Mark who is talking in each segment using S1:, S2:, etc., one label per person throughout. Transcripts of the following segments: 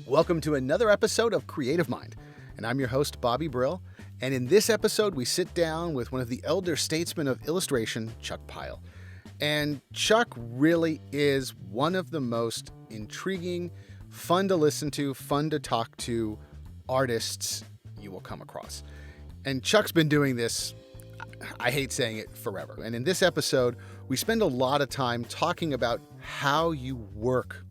S1: Welcome to another episode of Creative Mind, and I'm your host, Bobby Brill, and in this episode we sit down with one of the elder statesmen of illustration, Chuck Pyle. And Chuck really is one of the most intriguing, fun to listen to, fun to talk to artists you will come across. And Chuck's been doing this, I hate saying it, forever. And in this episode, we spend a lot of time talking about how you work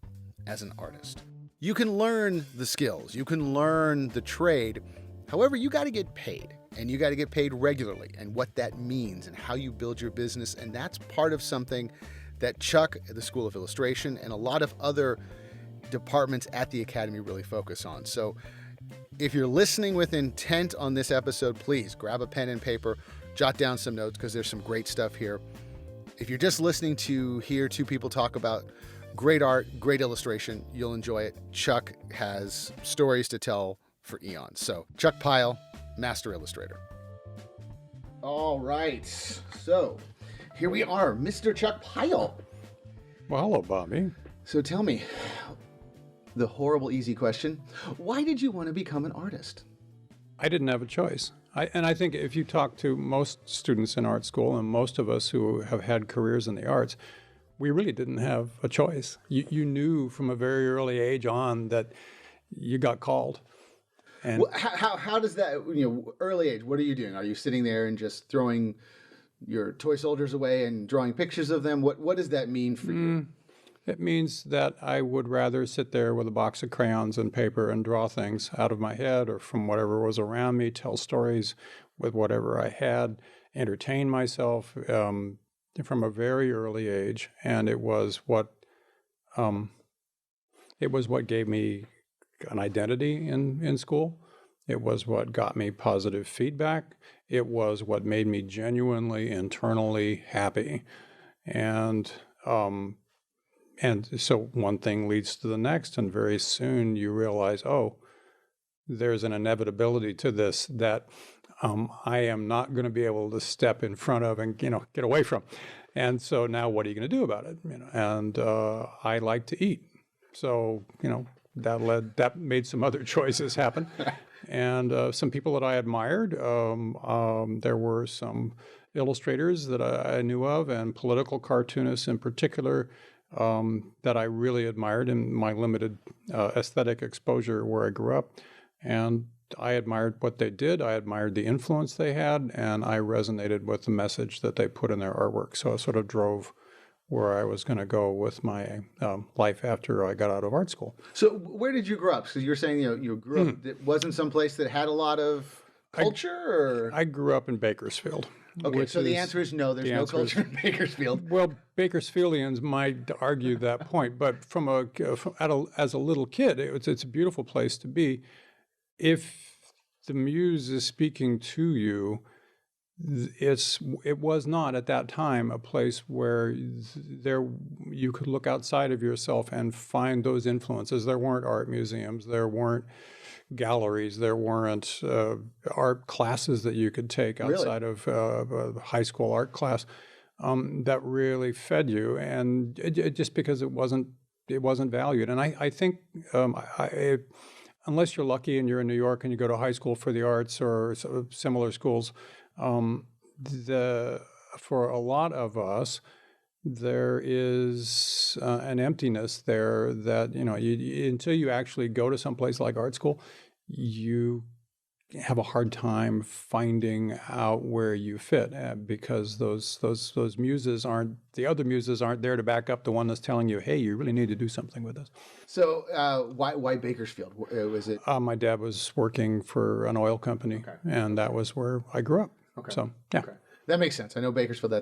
S1: as an artist. You can learn the skills, you can learn the trade. However, you got to get paid, and you got to get paid regularly, and what that means and how you build your business. And that's part of something that Chuck at the School of Illustration and a lot of other departments at the Academy really focus on. So if you're listening with intent on this episode, please grab a pen and paper, jot down some notes, because there's some great stuff here. If you're just listening to hear two people talk about great art, great illustration, you'll enjoy it. Chuck has stories to tell for eons. So Chuck Pyle, Master Illustrator. All right. So here we are, Mr. Chuck Pyle.
S2: Well, hello, Bobby.
S1: So tell me, the horrible easy question, why did you want to become an artist?
S2: I didn't have a choice. I think if you talk to most students in art school and most of us who have had careers in the arts, we really didn't have a choice. You knew from a very early age on that you got called. And
S1: well, how does that, early age, what are you doing? Are you sitting there and just throwing your toy soldiers away and drawing pictures of them? What does that mean for you?
S2: It means that I would rather sit there with a box of crayons and paper and draw things out of my head or from whatever was around me, tell stories with whatever I had, entertain myself from a very early age. And it was what gave me an identity in school. It was what got me positive feedback. It was what made me genuinely internally happy. And so one thing leads to the next, and very soon you realize, oh, there's an inevitability to this that I am not going to be able to step in front of and get away from. And so now what are you going to do about it? And I like to eat, so that made some other choices happen, and some people that I admired. There were some illustrators that I knew of, and political cartoonists in particular, that I really admired in my limited aesthetic exposure where I grew up. And I admired what they did. I admired the influence they had, and I resonated with the message that they put in their artwork. So I sort of drove where I was going to go with my life after I got out of art school.
S1: So where did you grow up? Because you're saying you grew up, it wasn't someplace that had a lot of culture?
S2: I grew up in Bakersfield.
S1: Okay, so the answer is no, there's no culture in Bakersfield.
S2: Well, Bakersfieldians might argue that point, but as a little kid, it's a beautiful place to be. If the muse is speaking to you, it was not at that time a place where you could look outside of yourself and find those influences. There weren't art museums, there weren't galleries, there weren't art classes that you could take outside of a high school art class that really fed you, and just because it wasn't valued. And I think unless you're lucky and you're in New York and you go to high school for the arts or similar schools, for a lot of us, there is an emptiness there that, until you actually go to some place like art school, you have a hard time finding out where you fit, because those muses the other muses aren't there to back up the one that's telling you, hey, you really need to do something with this.
S1: So why Bakersfield? Was it?
S2: My dad was working for an oil company, and that was where I grew up.
S1: Okay.
S2: So yeah. Okay.
S1: That makes sense. I know Bakersfield.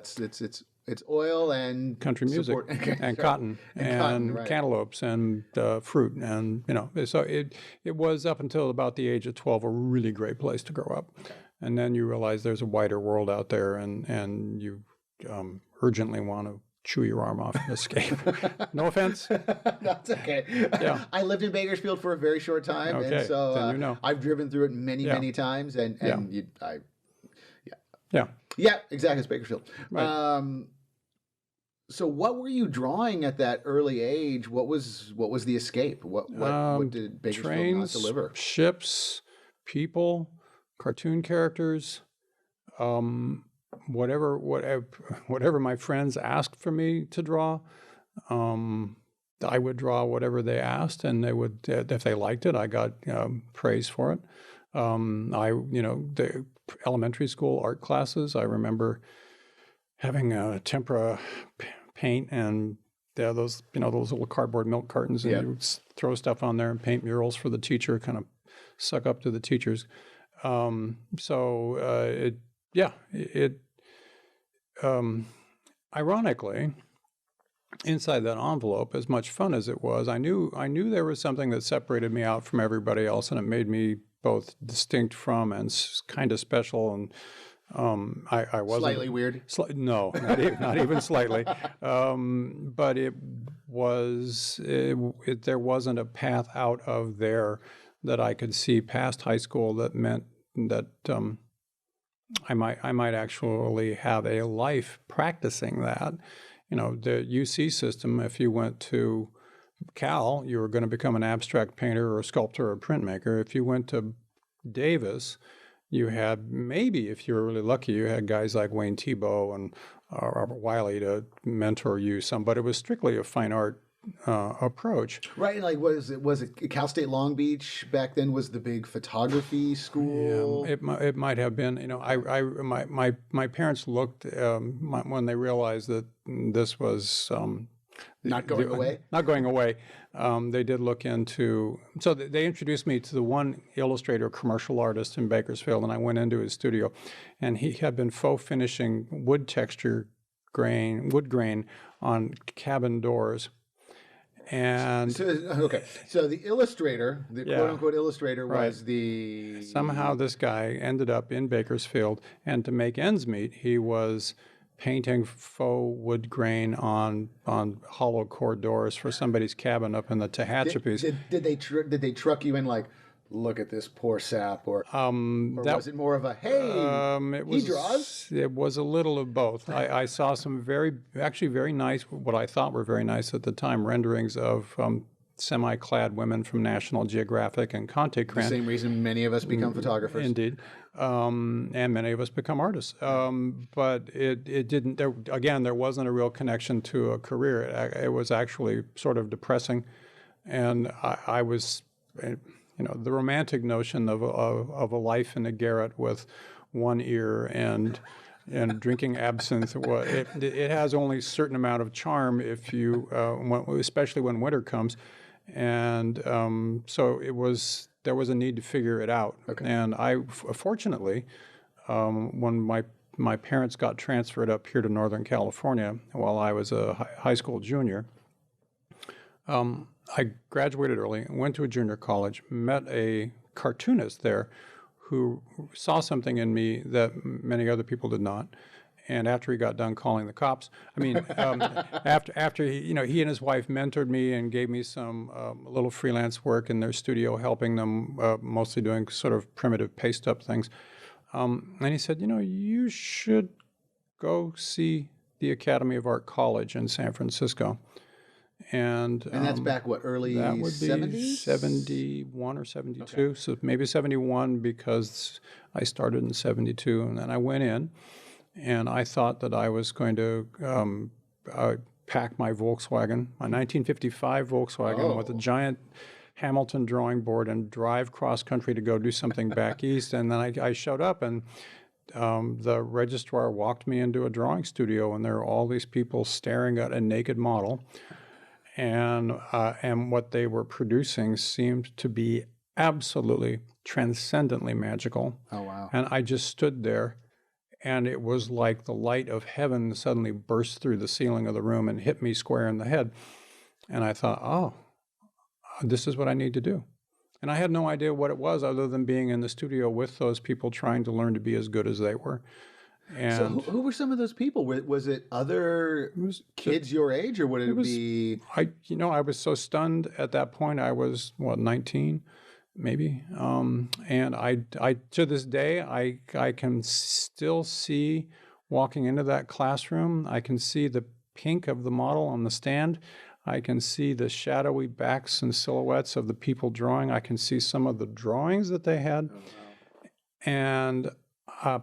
S1: It's oil and
S2: country music and cotton and cantaloupes and fruit, and so it was up until about the age of 12 a really great place to grow up. Okay. And then you realize there's a wider world out there, and you urgently want to chew your arm off and escape. No offense.
S1: That's okay.
S2: Yeah.
S1: I lived in Bakersfield for a very short time,
S2: okay.
S1: And so
S2: then
S1: I've driven through it many times, and
S2: Yeah.
S1: Yeah, exactly. It's Bakersfield.
S2: Right.
S1: So what were you drawing at that early age? What was the escape? What did Bakersfield not
S2: Trains,
S1: deliver?
S2: ships, people, cartoon characters, um, whatever my friends asked for me to draw. Um, I would draw whatever they asked, and they would, if they liked it, I got praise for it. The elementary school art classes, I remember having tempera paint and those little cardboard milk cartons, and
S1: Yeah.
S2: you would throw stuff on there and paint murals for the teacher, kind of suck up to the teachers. Ironically, inside that envelope, as much fun as it was, I knew there was something that separated me out from everybody else, and it made me both distinct from and kind of special. And I wasn't
S1: Slightly weird.
S2: no, not even slightly. But there wasn't a path out of there that I could see past high school that meant that I might actually have a life practicing that. The UC system, if you went to Cal, you were going to become an abstract painter or a sculptor or a printmaker. If you went to Davis, you had, maybe if you were really lucky, you had guys like Wayne Thiebaud and Robert Wiley to mentor you some, but it was strictly a fine art approach.
S1: Right, like was it Cal State Long Beach back then was the big photography school?
S2: Yeah, it might have been. My parents looked when they realized that this was
S1: Not going away?
S2: Not going away. They did look into. So they introduced me to the one illustrator, commercial artist in Bakersfield, and I went into his studio, and he had been faux finishing wood grain on cabin doors. And
S1: So the illustrator, the
S2: Yeah.
S1: quote unquote illustrator,
S2: Right.
S1: was the
S2: somehow this guy ended up in Bakersfield, and to make ends meet, he was painting faux wood grain on hollow core doors for somebody's cabin up in the Tehachapis.
S1: Did they truck you in like, look at this poor sap, or was it more of a hey, he draws?
S2: It was a little of both. I saw some very nice, what I thought were very nice at the time, renderings of semi-clad women from National Geographic and Conte
S1: The
S2: Cran.
S1: same reason many of us become photographers.
S2: Indeed. And many of us become artists. But it didn't, there wasn't a real connection to a career. It was actually sort of depressing. And I was, the romantic notion of a life in a garret with one ear and drinking absinthe, it has only a certain amount of charm if you, especially when winter comes. And so there was a need to figure it out. Okay. And fortunately, when my parents got transferred up here to Northern California while I was a high school junior, I graduated early, went to a junior college, met a cartoonist there who saw something in me that many other people did not. And after he got done calling the cops, after he and his wife mentored me and gave me some little freelance work in their studio, helping them, mostly doing sort of primitive paste up things. And he said, you should go see the Academy of Art College in San Francisco. And
S1: that's back what, early
S2: that would be
S1: 70s?
S2: 71 or 72.
S1: Okay.
S2: So maybe 71 because I started in 72, and then I went in. And I thought that I was going to pack my Volkswagen, my 1955 Volkswagen, with a giant Hamilton drawing board and drive cross country to go do something back east. And then I showed up, and the registrar walked me into a drawing studio, and there were all these people staring at a naked model. And what they were producing seemed to be absolutely transcendently magical.
S1: Oh, wow.
S2: And I just stood there. And it was like the light of heaven suddenly burst through the ceiling of the room and hit me square in the head. And I thought, oh, this is what I need to do. And I had no idea what it was other than being in the studio with those people trying to learn to be as good as they were. And
S1: so who were some of those people? Was it other kids your age, or would it be?
S2: I was so stunned at that point. I was, 19? Maybe. And I to this day, I can still see walking into that classroom. I can see the pink of the model on the stand. I can see the shadowy backs and silhouettes of the people drawing. I can see some of the drawings that they had.
S1: Oh, wow.
S2: And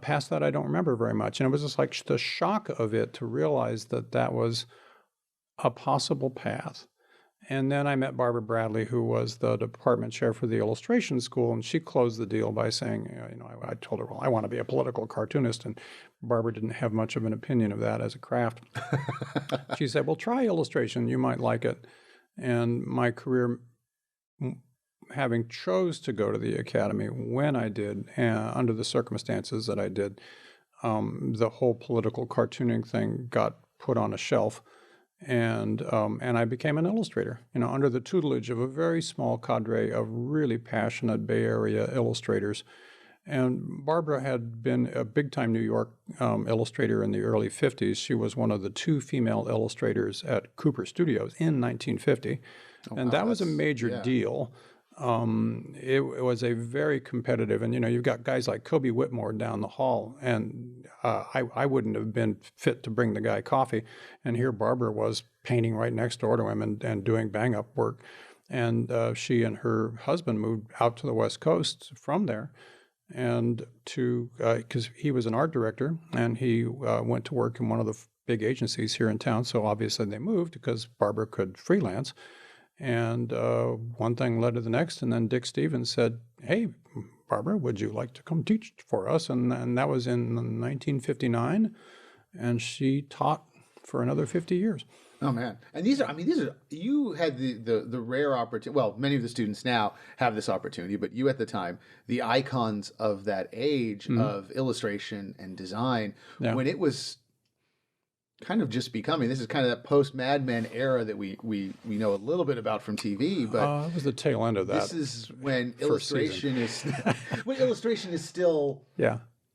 S2: past that, I don't remember very much. And it was just like the shock of it to realize that that was a possible path. And then I met Barbara Bradley, who was the department chair for the illustration school, and she closed the deal by saying, I told her, well, I want to be a political cartoonist, and Barbara didn't have much of an opinion of that as a craft. She said, well, try illustration, you might like it. And my career, having chose to go to the academy when I did, under the circumstances that I did, the whole political cartooning thing got put on a shelf. And I became an illustrator, under the tutelage of a very small cadre of really passionate Bay Area illustrators. And Barbara had been a big-time New York illustrator in the early 50s. She was one of the 2 female illustrators at Cooper Studios in 1950.
S1: Oh,
S2: and
S1: wow,
S2: that was a major deal. It was a very competitive, and you've got guys like Kobe Whitmore down the hall, and I wouldn't have been fit to bring the guy coffee, and here Barbara was painting right next door to him and doing bang-up work, and she and her husband moved out to the West Coast from there, and because he was an art director, and he went to work in one of the big agencies here in town, so obviously they moved because Barbara could freelance. And one thing led to the next, and then Dick Stevens said, hey, Barbara, would you like to come teach for us? And that was in 1959, and she taught for another 50 years.
S1: Oh, man. And these are, you had the rare opportunity. Well, many of the students now have this opportunity, but you at the time, the icons of that age of illustration and design, when it was kind of just becoming, this is kind of that post Mad Men era that we know a little bit about from TV, but
S2: it was the tail end of that.
S1: This is when illustration is when illustration is still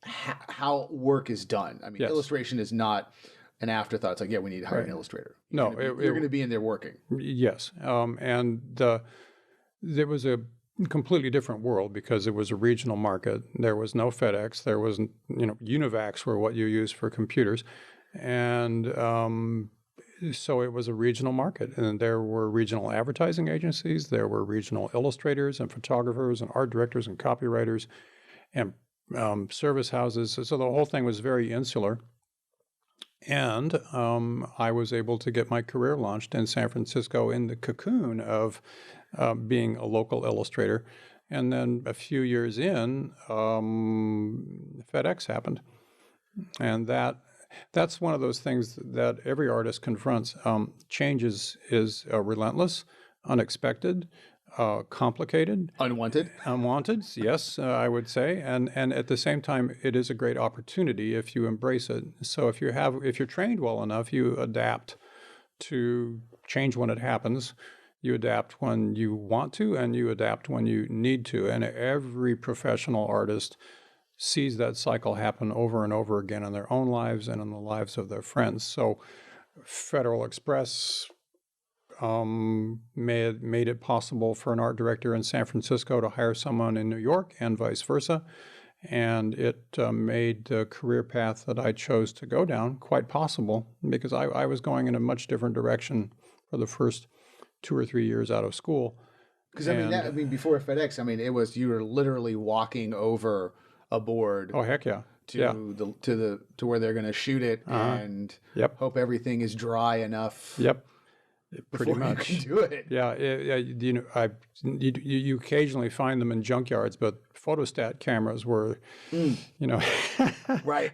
S1: how work is done. Illustration is not an afterthought. It's like, we need to hire an illustrator. You're going to be in there working. Yes,
S2: and there was a completely different world because it was a regional market. There was no FedEx. There was Univacs were what you use for computers. And so it was a regional market, and there were regional advertising agencies, there were regional illustrators and photographers and art directors and copywriters and service houses. So the whole thing was very insular. And I was able to get my career launched in San Francisco in the cocoon of being a local illustrator. And then a few years in, FedEx happened. And that's one of those things that every artist confronts. Change is relentless, unexpected, complicated.
S1: Unwanted,
S2: yes, I would say. And at the same time, it is a great opportunity if you embrace it. So if you're trained well enough, you adapt to change when it happens. You adapt when you want to, and you adapt when you need to. And every professional artist sees that cycle happen over and over again in their own lives and in the lives of their friends. So Federal Express made it possible for an art director in San Francisco to hire someone in New York and vice versa. And it made the career path that I chose to go down quite possible because I was going in a much different direction for the first 2 or 3 years out of school.
S1: Because before FedEx, it was you were literally walking over a board.
S2: Oh, heck yeah.
S1: To where they're going to shoot it and hope everything is dry enough.
S2: Yep. Pretty much.
S1: You can do it.
S2: Yeah. You occasionally find them in junkyards, but photostat cameras were,
S1: right.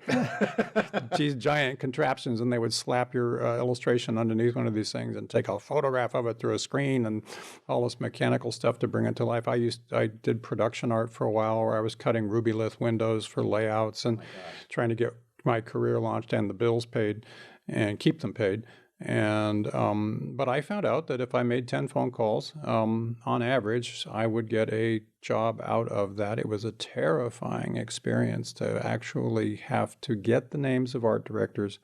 S2: These giant contraptions, and they would slap your illustration underneath one of these things and take a photograph of it through a screen and all this mechanical stuff to bring it to life. I did production art for a while where I was cutting Rubylith windows for layouts and trying to get my career launched and the bills paid and keep them paid. And but I found out that if I made 10 phone calls, on average, I would get a job out of that. It was a terrifying experience to actually have to get the names of art directors,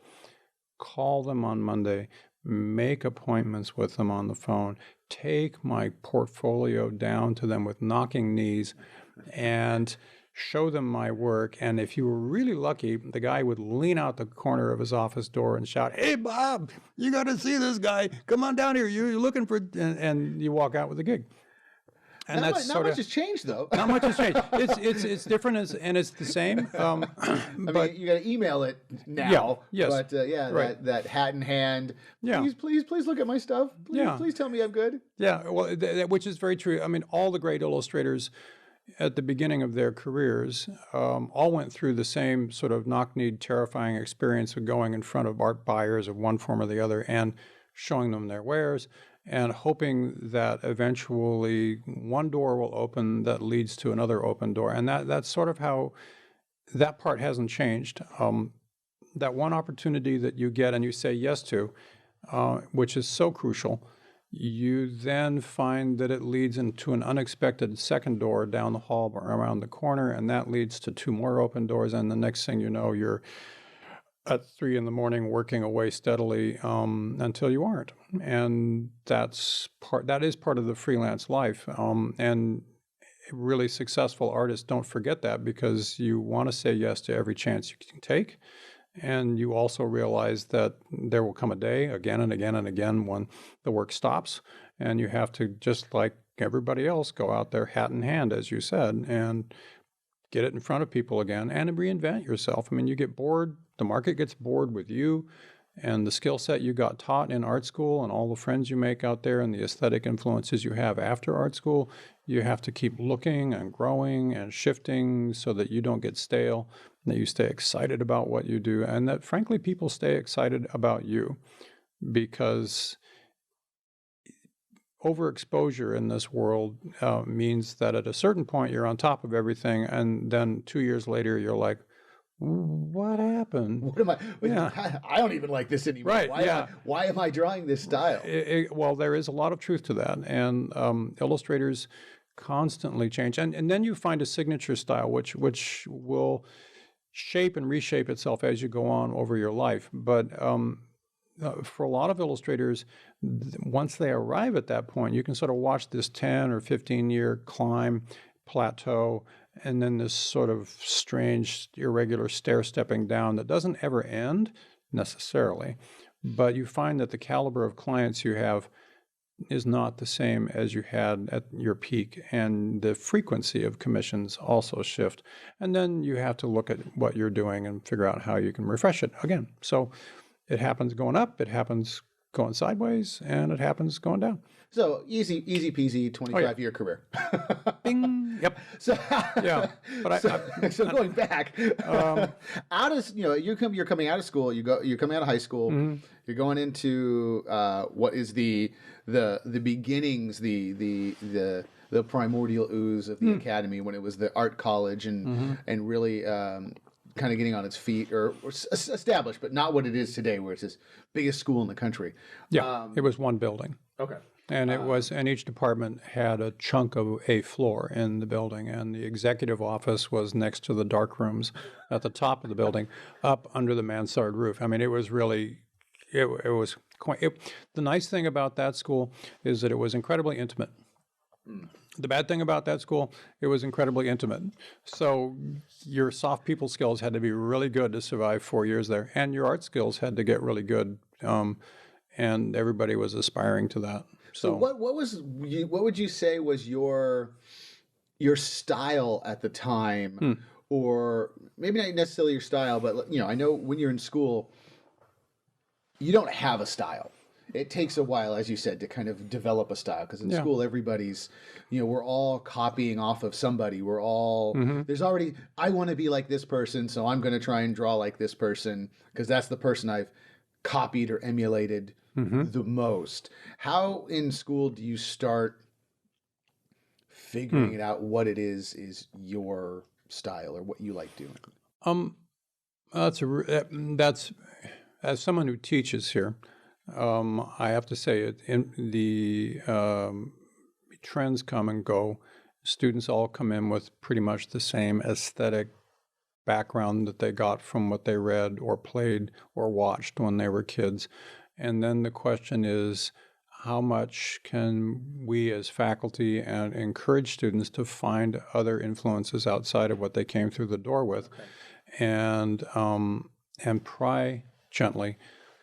S2: call them on Monday, make appointments with them on the phone, take my portfolio down to them with knocking knees, and show them my work. And if you were really lucky, the guy would lean out the corner of his office door and shout, "Hey, Bob, you got to see this guy. Come on down here. You're looking for," and you walk out with a gig. And
S1: not
S2: that's
S1: much, not much has changed, though.
S2: Not much has changed. It's different and it's the same.
S1: I mean, you got to email it now.
S2: Yeah, yes,
S1: but
S2: right.
S1: that hat in hand.
S2: Yeah.
S1: Please look at my stuff. Please tell me I'm good.
S2: Yeah, well, which is very true. I mean, all the great illustrators at the beginning of their careers all went through the same sort of knock-kneed, terrifying experience of going in front of art buyers of one form or the other and showing them their wares, and hoping that eventually one door will open that leads to another open door. And that's sort of how that part hasn't changed. That one opportunity that you get and you say yes to, which is so crucial, you then find that it leads into an unexpected second door down the hall around the corner, and that leads to two more open doors. And the next thing you know, you're at 3 a.m. working away steadily until you aren't. And that is part of the freelance life. And really successful artists don't forget that, because you want to say yes to every chance you can take. And you also realize that there will come a day again and again and again when the work stops, and you have to, just like everybody else, go out there hat in hand, as you said, and get it in front of people again and reinvent yourself. I mean, you get bored, the market gets bored with you and the skill set you got taught in art school and all the friends you make out there and the aesthetic influences you have after art school. You have to keep looking and growing and shifting so that you don't get stale, that you stay excited about what you do, and that, frankly, people stay excited about you, because overexposure in this world means that at a certain point you're on top of everything, and then 2 years later you're like, what happened?
S1: What am I?
S2: Yeah.
S1: I don't even like this anymore.
S2: Right,
S1: Why am I drawing this style?
S2: Well, there is a lot of truth to that, and illustrators constantly change, and then you find a signature style which will shape and reshape itself as you go on over your life. But for a lot of illustrators, once they arrive at that point, you can sort of watch this 10 or 15-year climb, plateau, and then this sort of strange, irregular stair-stepping down that doesn't ever end necessarily. But you find that the caliber of clients you have is not the same as you had at your peak, and the frequency of commissions also shift. And then you have to look at what you're doing and figure out how you can refresh it again. So it happens going up, it happens going sideways, and it happens going down.
S1: So easy peasy 25-year career.
S2: Bing. Yep.
S1: So
S2: yeah. But
S1: so going back, you're coming out of school. You're coming out of high school. Mm-hmm. You're going into what is the beginnings, the primordial ooze of the academy, when it was the art college and really kind of getting on its feet, or established, but not what it is today, where it's this biggest school in the country.
S2: Yeah, it was one building.
S1: Okay.
S2: And and each department had a chunk of a floor in the building, and the executive office was next to the dark rooms at the top of the building, up under the mansard roof. I mean, it was really, it was quite. The nice thing about that school is that it was incredibly intimate. The bad thing about that school, it was incredibly intimate. So your soft people skills had to be really good to survive 4 years there, and your art skills had to get really good, and everybody was aspiring to that.
S1: So what would you say was your style at the time, or maybe not necessarily your style, but I know when you're in school, you don't have a style. It takes a while, as you said, to kind of develop a style, because in school everybody's, we're all copying off of somebody. We're all there's already, I want to be like this person, so I'm going to try and draw like this person because that's the person I've copied or emulated the most. How in school do you start figuring it out what it is your style or what you like doing?
S2: That's as someone who teaches here, I have to say it. In the trends come and go. Students all come in with pretty much the same aesthetic background that they got from what they read or played or watched when they were kids. And then the question is, how much can we as faculty and encourage students to find other influences outside of what they came through the door with, and pry gently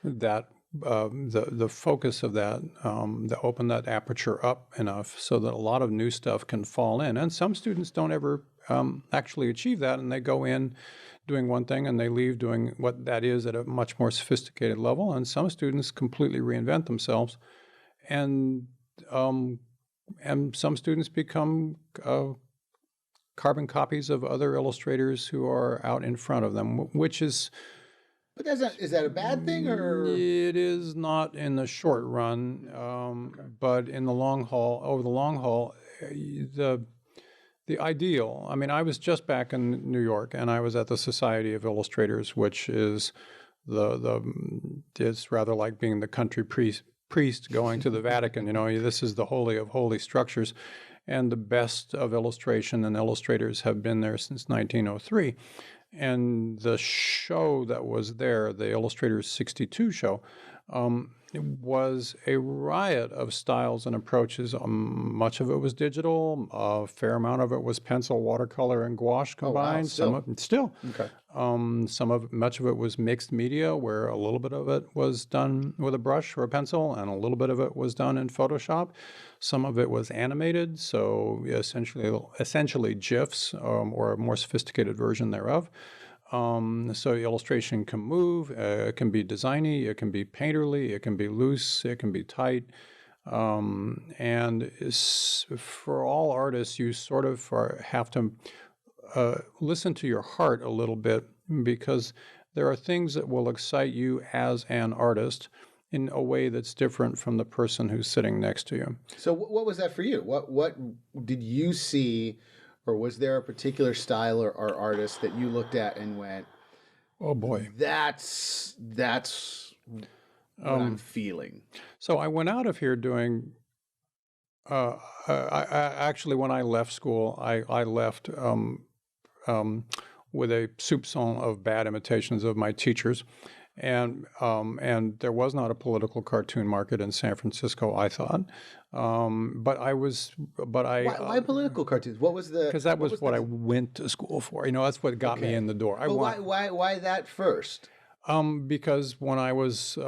S2: that the focus of that, to open that aperture up enough so that a lot of new stuff can fall in. And some students don't ever actually achieve that, and they go in doing one thing and they leave doing what that is at a much more sophisticated level. And some students completely reinvent themselves, and some students become carbon copies of other illustrators who are out in front of them, which is.
S1: But is that a bad thing, or?
S2: It is not in the short run, but in the long haul, over the long haul, the ideal. I mean, I was just back in New York, and I was at the Society of Illustrators, which is it's rather like being the country priest going to the Vatican. This is the holy of holy structures, and the best of illustration and illustrators have been there since 1903. And the show that was there, the Illustrators 62 show, was a riot of styles and approaches. Much of it was digital. A fair amount of it was pencil, watercolor, and gouache combined.
S1: Oh, wow.
S2: Still.
S1: Okay.
S2: Much of it was mixed media, where a little bit of it was done with a brush or a pencil, and a little bit of it was done in Photoshop. Some of it was animated, so essentially GIFs, or a more sophisticated version thereof. So illustration can move, it can be designy, it can be painterly, it can be loose, it can be tight. And for all artists, you sort of have to listen to your heart a little bit, because there are things that will excite you as an artist in a way that's different from the person who's sitting next to you.
S1: So what was that for you? What did you see? Or was there a particular style or artist that you looked at and went,
S2: "Oh boy,
S1: that's what I'm feeling"?
S2: So I went out of here doing. I actually, when I left school, I left with a soupçon of bad imitations of my teachers, and there was not a political cartoon market in San Francisco, I thought.
S1: Why political cartoons? What was the?
S2: Because that was what I went to school for. That's what got me in the door.
S1: Why that first?
S2: Because when I was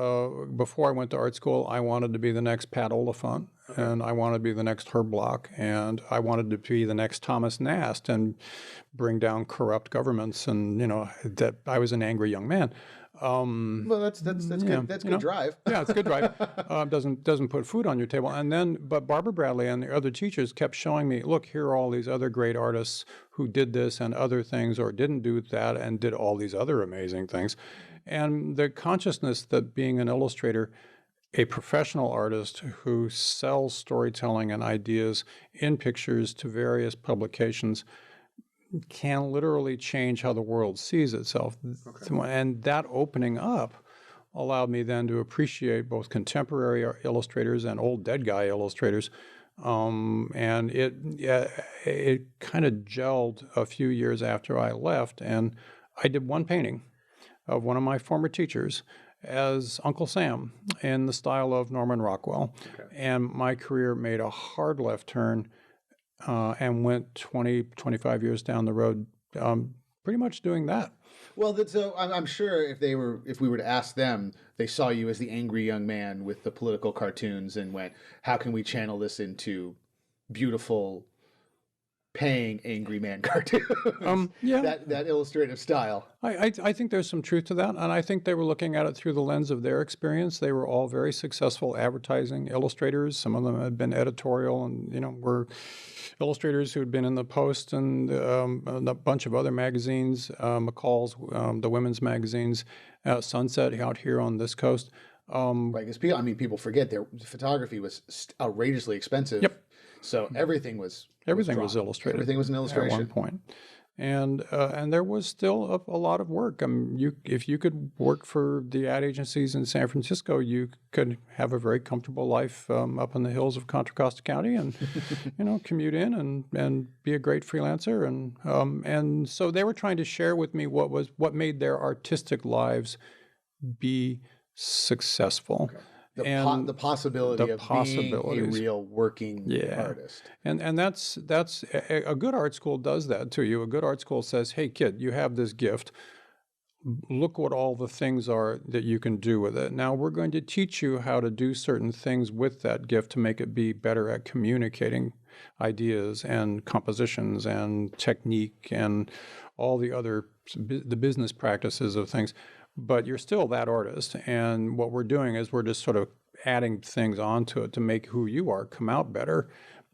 S2: before I went to art school, I wanted to be the next Pat Oliphant, and I wanted to be the next Herb Bloch, and I wanted to be the next Thomas Nast, and bring down corrupt governments. And that I was an angry young man.
S1: Well, that's good. That's good drive.
S2: Yeah, it's a good drive. Doesn't put food on your table. But Barbara Bradley and the other teachers kept showing me, look, here are all these other great artists who did this and other things, or didn't do that and did all these other amazing things. And the consciousness that being an illustrator, a professional artist who sells storytelling and ideas in pictures to various publications, can literally change how the world sees itself. And that opening up allowed me then to appreciate both contemporary illustrators and old dead guy illustrators. And it kind of gelled a few years after I left. And I did one painting of one of my former teachers as Uncle Sam in the style of Norman Rockwell. And my career made a hard left turn and went 20, 25 years down the road, pretty much doing that.
S1: Well, so I'm sure if we were to ask them, they saw you as the angry young man with the political cartoons and went, how can we channel this into beautiful, paying angry man cartoons? That illustrative style.
S2: I think there's some truth to that, and I think they were looking at it through the lens of their experience. They were all very successful advertising illustrators. Some of them had been editorial, and were illustrators who had been in the Post and a bunch of other magazines, McCall's, the women's magazines, Sunset out here on this coast.
S1: Right, because people forget their photography was outrageously expensive.
S2: Yep.
S1: So everything was
S2: illustrated.
S1: Everything was an illustration
S2: at one point. And there was still a lot of work. If you could work for the ad agencies in San Francisco, you could have a very comfortable life up in the hills of Contra Costa County, and commute in and be a great freelancer. And so they were trying to share with me what made their artistic lives be successful.
S1: The possibility
S2: the
S1: of being a
S2: possibilities.
S1: real working
S2: Yeah.
S1: artist.
S2: And that's a good art school does that to you. A good art school says, hey, kid, you have this gift. Look what all the things are that you can do with it. Now we're going to teach you how to do certain things with that gift to make it be better at communicating ideas and compositions and technique and all the other the business practices of things. But you're still that artist. And what we're doing is we're just sort of adding things onto it to make who you are come out better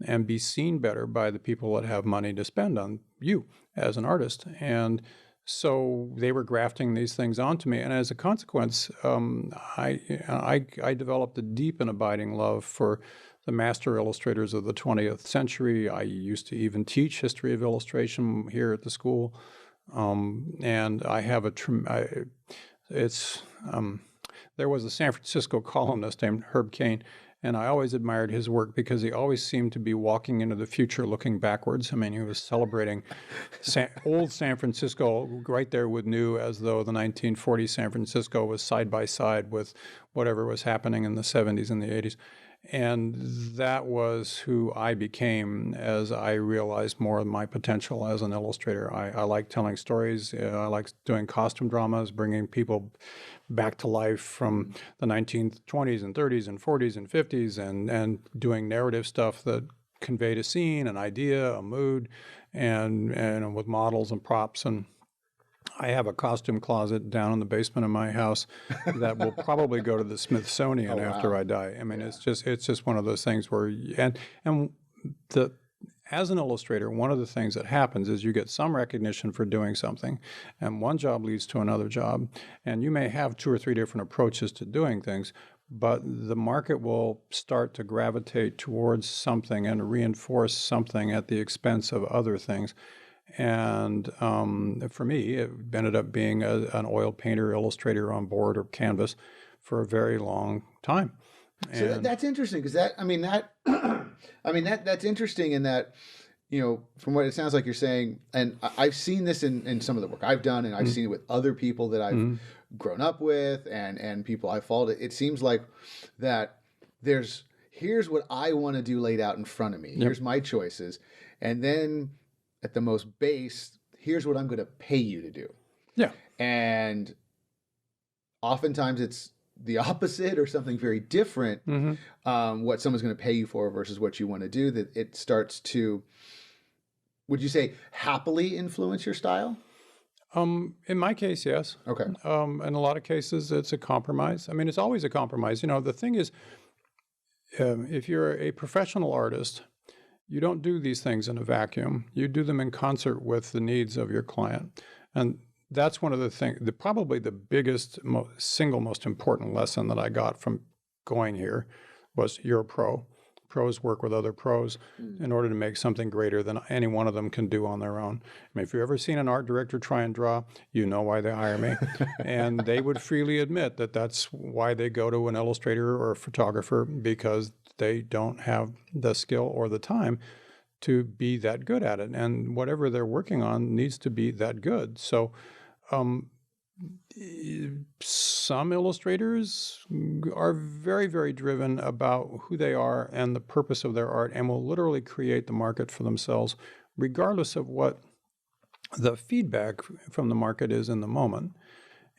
S2: and be seen better by the people that have money to spend on you as an artist. And so they were grafting these things onto me, and as a consequence, I developed a deep and abiding love for the master illustrators of the 20th century. I used to even teach history of illustration here at the school, and I have there was a San Francisco columnist named Herb Cain. And I always admired his work because he always seemed to be walking into the future looking backwards. I mean, he was celebrating old San Francisco right there with new, as though the 1940s San Francisco was side by side with whatever was happening in the 70s and the 80s. And that was who I became as I realized more of my potential as an illustrator. I like telling stories. I like doing costume dramas, bringing people back to life from the 1920s and 30s and 40s and 50s, and doing narrative stuff that conveyed a scene, an idea, a mood, and with models and props. And I have a costume closet down in the basement of my house that will probably go to the Smithsonian after I die. I mean, it's just one of those things where as an illustrator, one of the things that happens is you get some recognition for doing something, and one job leads to another job, and you may have 2 or 3 different approaches to doing things, but the market will start to gravitate towards something and reinforce something at the expense of other things. And for me, it ended up being an oil painter, illustrator on board or canvas for a very long time.
S1: So that's interesting because that's interesting in that, from what it sounds like you're saying, and I've seen this in some of the work I've done, and I've seen it with other people that I've grown up with and people I followed. It seems like that here's what I want to do laid out in front of me. Here's my choices. And then at the most base, here's what I'm going to pay you to do.
S2: Yeah.
S1: And oftentimes it's the opposite or something very different, what someone's going to pay you for versus what you want to do, that it starts to, would you say, happily influence your style?
S2: In my case, yes.
S1: Okay.
S2: In a lot of cases, it's a compromise. I mean, it's always a compromise. The thing is, if you're a professional artist, you don't do these things in a vacuum. You do them in concert with the needs of your client. And that's one of the things, probably the biggest, single most important lesson that I got from going here was you're a pro. Pros work with other pros in order to make something greater than any one of them can do on their own. I mean, if you've ever seen an art director try and draw, you know why they hire me. And they would freely admit that that's why they go to an illustrator or a photographer, because they don't have the skill or the time to be that good at it. And whatever they're working on needs to be that good. So some illustrators are very, very driven about who they are and the purpose of their art, and will literally create the market for themselves, regardless of what the feedback from the market is in the moment.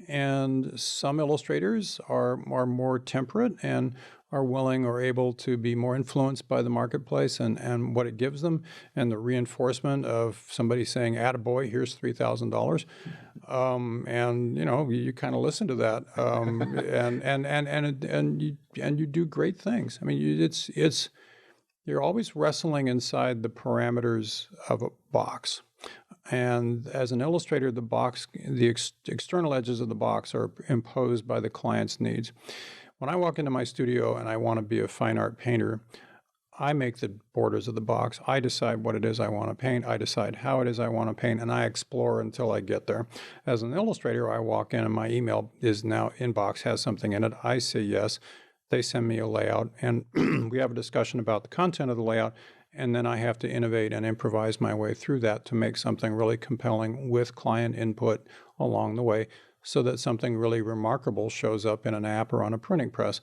S2: And some illustrators are more temperate and are willing or able to be more influenced by the marketplace and what it gives them, and the reinforcement of somebody saying, "Attaboy, here's $3,000." And you kind of listen to that, and you do great things. I mean, you're always wrestling inside the parameters of a box. And as an illustrator, the external edges of the box are imposed by the client's needs. When I walk into my studio and I want to be a fine art painter, I make the borders of the box. I decide what it is I want to paint. I decide how it is I want to paint, and I explore until I get there. As an illustrator, I walk in and my email inbox has something in it. I say yes. They send me a layout, and we have a discussion about the content of the layout. And then I have to innovate and improvise my way through that to make something really compelling with client input along the way, so that something really remarkable shows up in an app or on a printing press.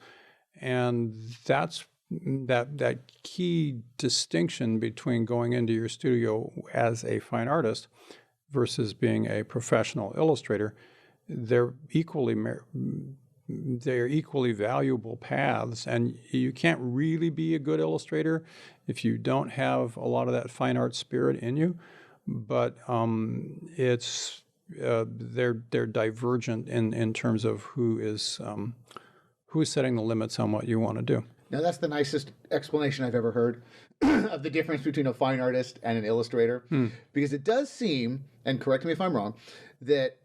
S2: And that's that key distinction between going into your studio as a fine artist versus being a professional illustrator. They're equally valuable paths, and you can't really be a good illustrator if you don't have a lot of that fine art spirit in you. But they're divergent in terms of who's setting the limits on what you want to do.
S1: Now, that's the nicest explanation I've ever heard of the difference between a fine artist and an illustrator. Because it does seem, and correct me if I'm wrong, that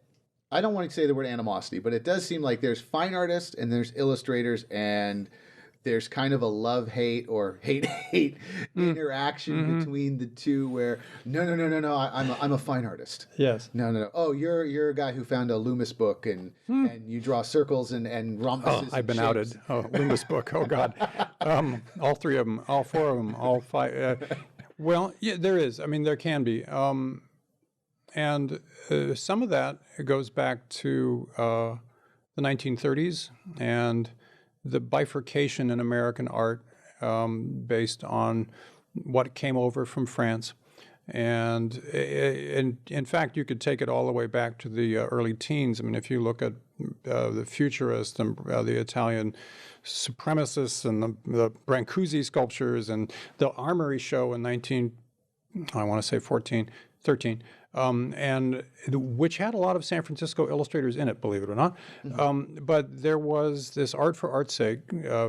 S1: I don't want to say the word animosity, but it does seem like there's fine artists and there's illustrators, and there's kind of a love-hate or hate-hate interaction between the two where, no, I'm a fine artist.
S2: Yes.
S1: No. Oh, you're a guy who found a Loomis book and you draw circles and rhombuses.
S2: Oh, I've been outed. Oh, Loomis book. Oh, God. All three of them, all four of them, all five. Well, yeah, there is. I mean, there can be. And some of that goes back to the 1930s and the bifurcation in American art based on what came over from France. And in fact, you could take it all the way back to the early teens. I mean, if you look at the Futurists and the Italian supremacists and the Brancusi sculptures and the Armory show in 13, and which had a lot of San Francisco illustrators in it, believe it or not. But there was this art for art's sake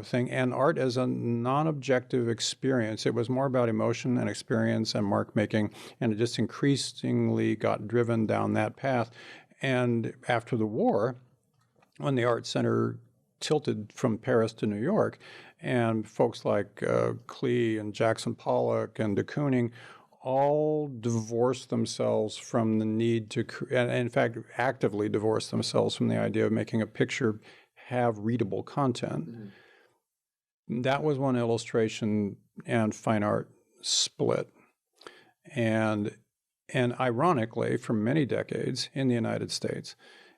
S2: thing, and art as a non-objective experience. It was more about emotion and experience and mark making, and it just increasingly got driven down that path. And after the war, when the Art Center tilted from Paris to New York, and folks like Klee and Jackson Pollock and de Kooning all divorced themselves from the need to, and in fact, actively divorced themselves from the idea of making a picture have readable content. That was when illustration and fine art split. And ironically, for many decades in the United States,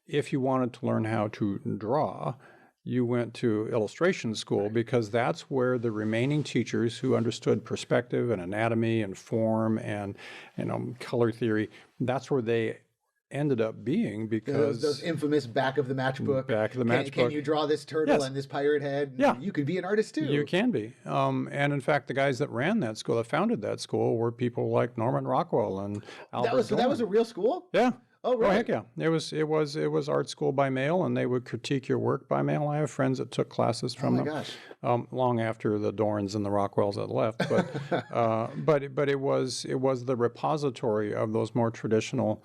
S2: if you wanted to learn how to draw, you went to illustration school because that's where the remaining teachers who understood perspective and anatomy and form and color theory, that's where they ended up being, because
S1: those infamous back of the matchbook. Can you draw this turtle and this pirate head?
S2: Yeah.
S1: You could be an artist too.
S2: You can be. And in fact, the guys that ran that school, that founded that school, were people like Norman Rockwell and Albert
S1: That was a real school?
S2: Yeah.
S1: Oh, really?
S2: Oh, heck yeah. It was art school by mail, and they would critique your work by mail. I have friends that took classes from them.
S1: Gosh.
S2: Long after the Dorns and the Rockwells had left. But it was the repository of those more traditional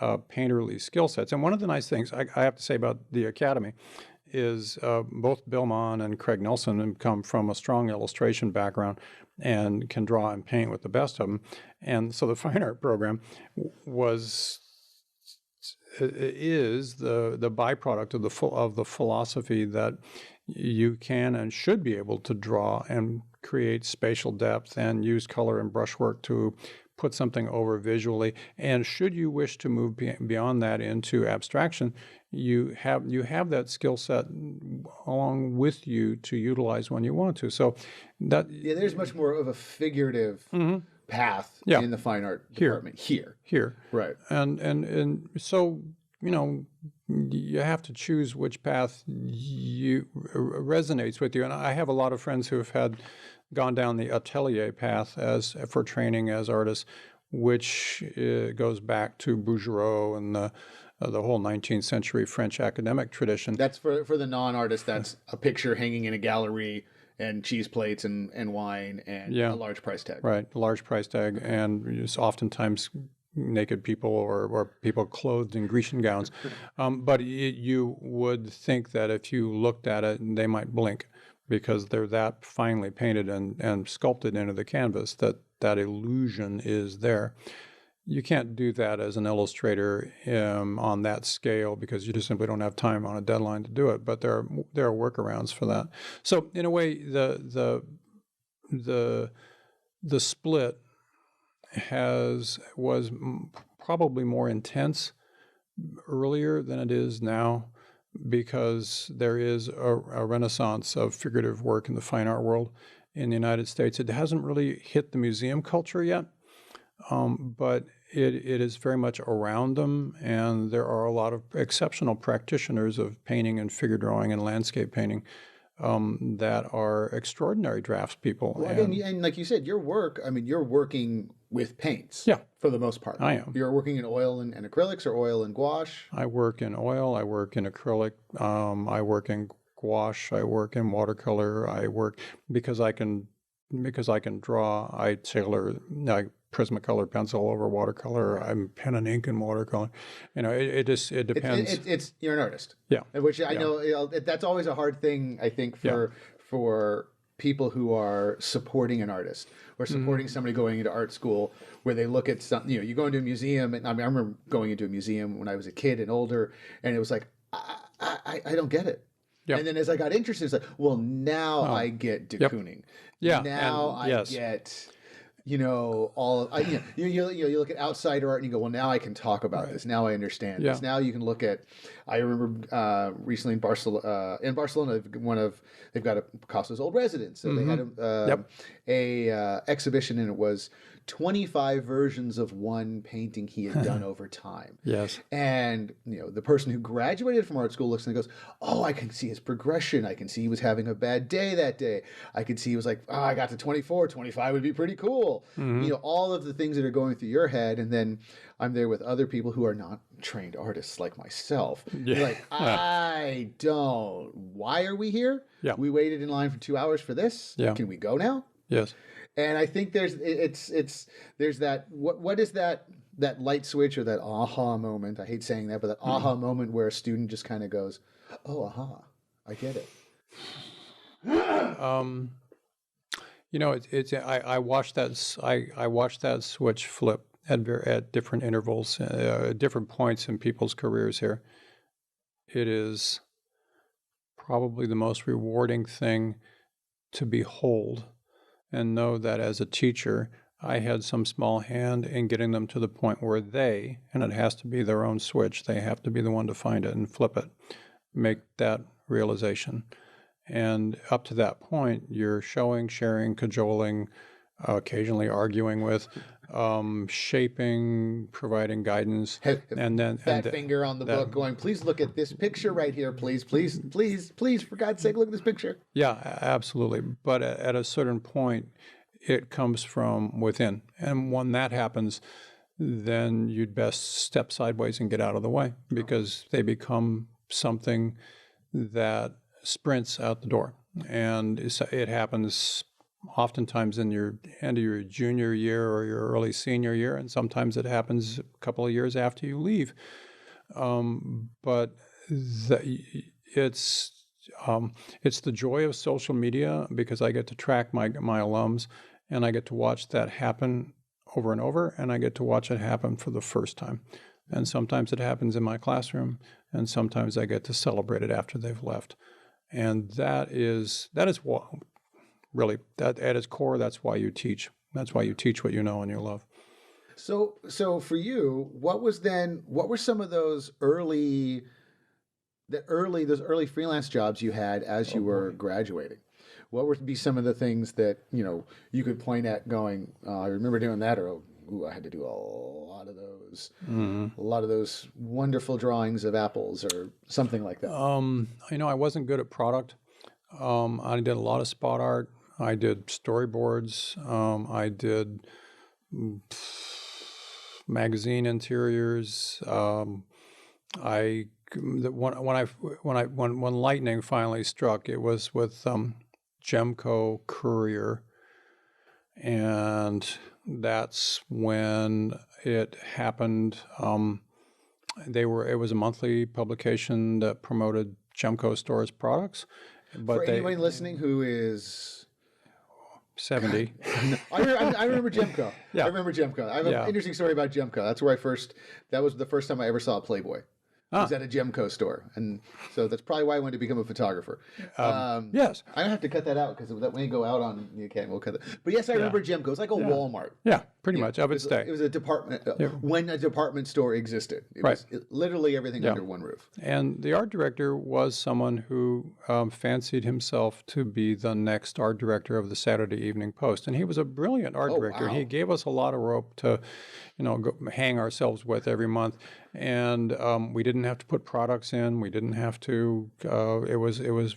S2: painterly skill sets. And one of the nice things I have to say about the Academy is both Bill Mon and Craig Nelson come from a strong illustration background and can draw and paint with the best of them. And so the fine art program is the byproduct of the philosophy that you can and should be able to draw and create spatial depth and use color and brushwork to put something over visually. And should you wish to move beyond that into abstraction, you have that skill set along with you to utilize when you want to. So that
S1: there's much more of a figurative path in the fine art department here. Right.
S2: And so, you have to choose which path resonates with you. And I have a lot of friends who have gone down the atelier path for training as artists, which goes back to Bouguereau and the whole 19th century French academic tradition.
S1: That's for the non-artist. That's a picture hanging in a gallery and cheese plates and wine and a large price tag.
S2: Right, a large price tag, and it's oftentimes naked people or people clothed in Grecian gowns. But you would think that if you looked at it, they might blink, because they're that finely painted and sculpted into the canvas that illusion is there. You can't do that as an illustrator on that scale, because you just simply don't have time on a deadline to do it. But there are workarounds for that. So in a way, the split was probably more intense earlier than it is now, because there is a renaissance of figurative work in the fine art world in the United States. It hasn't really hit the museum culture yet, but it is very much around them, and there are a lot of exceptional practitioners of painting and figure drawing and landscape painting that are extraordinary draftspeople.
S1: Well, and like you said, your work, I mean, you're working with paints for the most part.
S2: I am.
S1: You're working in oil and acrylics or oil and gouache?
S2: I work in oil, I work in acrylic, I work in gouache, I work in watercolor, I work because I can draw, I tailor Prismacolor pencil over watercolor. I'm pen and ink in watercolor. It depends.
S1: It's you're an artist.
S2: Yeah.
S1: Which I know that's always a hard thing, I think, for people who are supporting an artist or supporting somebody going into art school, where they look at something. You go into a museum, and I remember going into a museum when I was a kid and older, and it was like, I don't get it. Yep. And then as I got interested, it's like, well, now I get de Kooning.
S2: Yeah.
S1: Now I get. You look at outsider art and you go, well, now I can talk about this. Now I understand this. Now you can look at. I remember recently in Barcelona, they've got a Picasso's old residence. So they had a exhibition, and it was 25 versions of one painting he had done over time.
S2: Yes.
S1: And the person who graduated from art school looks and goes, oh, I can see his progression. I can see he was having a bad day that day. I could see he was like, oh, I got to 24, 25 would be pretty cool. All of the things that are going through your head. And then I'm there with other people who are not trained artists like myself. You're like, I don't. Why are we here?
S2: Yeah.
S1: We waited in line for 2 hours for this.
S2: Yeah.
S1: Can we go now?
S2: Yes.
S1: And I think there's that what is that light switch or that aha moment? I hate saying that, but that aha moment where a student just kind of goes, oh, aha, I get it.
S2: I watched that switch flip at different intervals, at different points in people's careers here. It is probably the most rewarding thing to behold, and know that as a teacher, I had some small hand in getting them to the point where and it has to be their own switch, they have to be the one to find it and flip it, make that realization. And up to that point, you're showing, sharing, cajoling, occasionally arguing with, shaping, providing guidance, and then
S1: finger on the book going, please look at this picture right here, please, for God's sake, look at this picture.
S2: Yeah, absolutely. But at a certain point, it comes from within. And when that happens, then you'd best step sideways and get out of the way, because they become something that sprints out the door. And it happens oftentimes in your end of your junior year or your early senior year, and sometimes it happens a couple of years after you leave. But it's the joy of social media, because I get to track my alums, and I get to watch that happen over and over, and I get to watch it happen for the first time. And sometimes it happens in my classroom, and sometimes I get to celebrate it after they've left. And that is what really, that at its core, that's why you teach. That's why you teach what you know and you love.
S1: So for you, what were some of those early freelance jobs you had as you were graduating? What would be some of the things that, you could point at going, I remember doing that, or I had to do a lot of those, a lot of those wonderful drawings of apples or something like that.
S2: I wasn't good at product. I did a lot of spot art. I did storyboards. I did magazine interiors. When lightning finally struck, it was with Gemco Courier, and that's when it happened. It was a monthly publication that promoted Gemco Stores products. But
S1: for anybody listening who is
S2: 70.
S1: I remember Gemco.
S2: Yeah.
S1: I remember Gemco. I have an interesting story about Gemco. That was the first time I ever saw a Playboy. was at a Gemco store, and so that's probably why I wanted to become a photographer.
S2: Yes.
S1: I have to cut that out because that when you go out on you can't. We'll cut that. But yes, I remember Gemco. It was like a Walmart.
S2: Yeah, pretty much of its day.
S1: It was a department when a department store existed. It was literally everything under one roof.
S2: And the art director was someone who fancied himself to be the next art director of the Saturday Evening Post, and he was a brilliant art director.
S1: Wow.
S2: He gave us a lot of rope to, go hang ourselves with every month, and we didn't have to put products in. We didn't have to. It was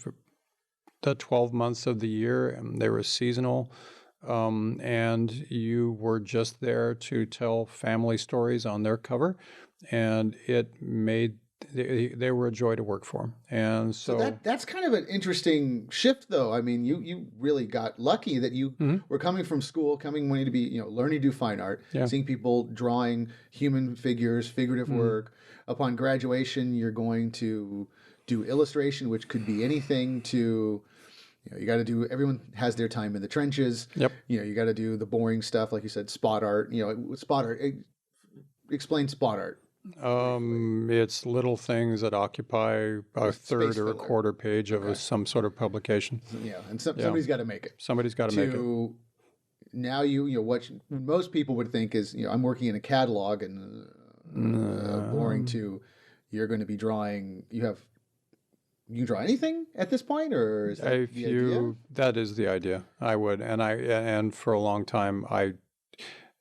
S2: the 12 months of the year, and they were seasonal. And you were just there to tell family stories on their cover, and it made they were a joy to work for. And so
S1: that's kind of an interesting shift, though. I mean, you really got lucky that you were coming from school, wanting to be learning to do fine art, seeing people drawing human figures, figurative work. Upon graduation, you're going to do illustration, which could be anything to. You got to do. Everyone has their time in the trenches.
S2: Yep.
S1: You got to do the boring stuff, like you said, spot art. Spot art. Explain spot art.
S2: It's little things that occupy a third or a quarter page of some sort of publication.
S1: Yeah, and somebody's got to make it.
S2: Somebody's got to make it.
S1: Now what most people would think is I'm working in a catalog and boring to you're going to be drawing. You draw anything at this point, or is that the idea?
S2: That is the idea. I would, and for a long time,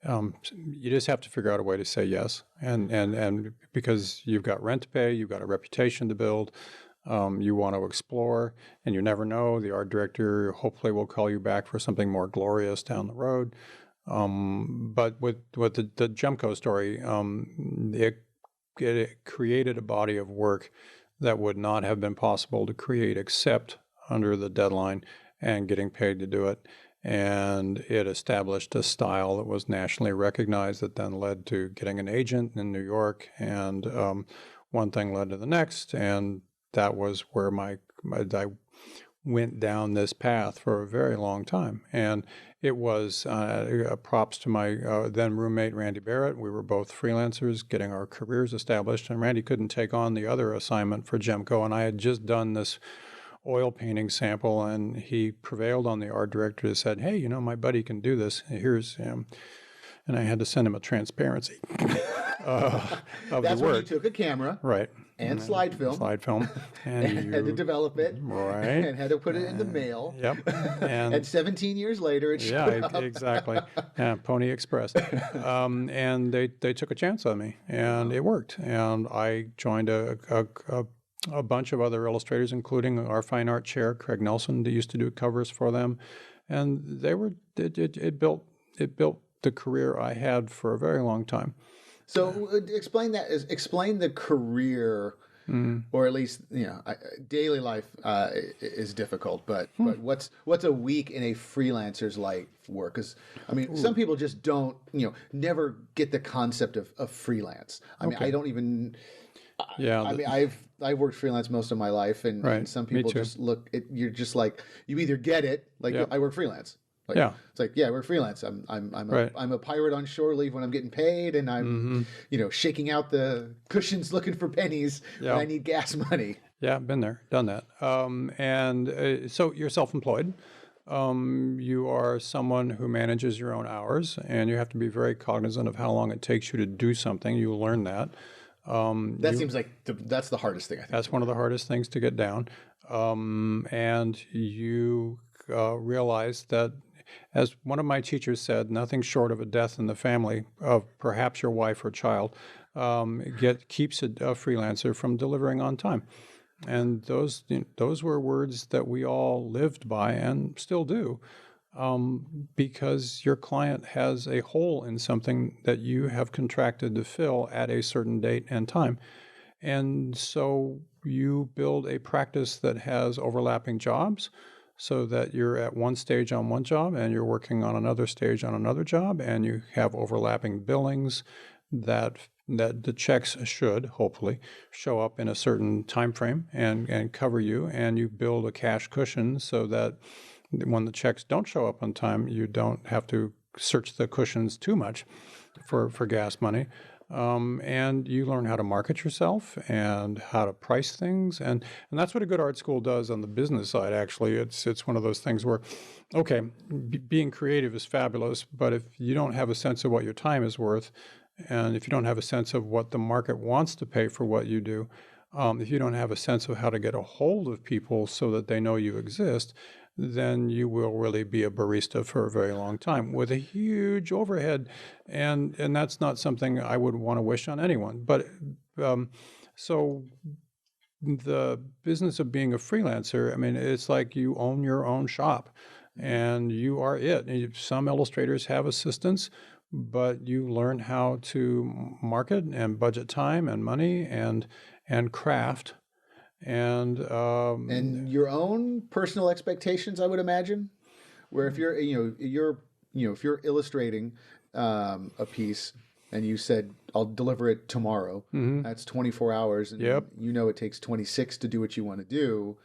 S2: you just have to figure out a way to say yes, and because you've got rent to pay, you've got a reputation to build, you want to explore, and you never know. The art director hopefully will call you back for something more glorious down the road. But with the Gemco story, it created a body of work that would not have been possible to create except under the deadline and getting paid to do it. And it established a style that was nationally recognized that then led to getting an agent in New York. And one thing led to the next. And that was where I went down this path for a very long time. And it was props to my then roommate, Randy Barrett. We were both freelancers getting our careers established. And Randy couldn't take on the other assignment for Gemco. And I had just done this oil painting sample, and he prevailed on the art director and said, hey, my buddy can do this. Here's him. And I had to send him a transparency of
S1: That's
S2: the work.
S1: when you took a camera.
S2: Right.
S1: And slide film. And had to develop it.
S2: Right.
S1: And had to put it in the mail.
S2: Yep.
S1: And 17 years later, it showed up.
S2: Exactly. Pony Express. And they took a chance on me, and it worked. And I joined a bunch of other illustrators, including our fine art chair, Craig Nelson, that used to do covers for them. And it built the career I had for a very long time.
S1: So explain the career, or at least daily life is difficult. But what's a week in a freelancer's life work? Because some people just don't never get the concept of freelance. I don't even. I've worked freelance most of my life, and some people just look. You're just like you either get it, I work freelance. It's like, we're freelance. I'm a pirate on shore leave when I'm getting paid, and I'm, shaking out the cushions looking for pennies when I need gas money.
S2: Yeah, been there, done that. So you're self-employed. You are someone who manages your own hours, and you have to be very cognizant of how long it takes you to do something. You learn that.
S1: Seems like that's the hardest thing, I think.
S2: That's one of the hardest things to get down. And you realize that, as one of my teachers said, nothing short of a death in the family of perhaps your wife or child keeps a freelancer from delivering on time. And those were words that we all lived by and still do, because your client has a hole in something that you have contracted to fill at a certain date and time. And so you build a practice that has overlapping jobs, so that you're at one stage on one job and you're working on another stage on another job, and you have overlapping billings that the checks should hopefully show up in a certain time frame and cover you, and you build a cash cushion so that when the checks don't show up on time, you don't have to search the cushions too much for gas money. And you learn how to market yourself and how to price things. And that's what a good art school does on the business side, actually. It's one of those things where, okay, being creative is fabulous, but if you don't have a sense of what your time is worth, and if you don't have a sense of what the market wants to pay for what you do, if you don't have a sense of how to get a hold of people so that they know you exist, then you will really be a barista for a very long time with a huge overhead. And that's not something I would want to wish on anyone. But so the business of being a freelancer, I mean, it's like you own your own shop and you are it. And some illustrators have assistants, but you learn how to market and budget time and money and craft and
S1: your own personal expectations, I would imagine, where if you're if you're illustrating a piece and you said I'll deliver it tomorrow, that's 24 hours, and it takes 26 to do what you want to do.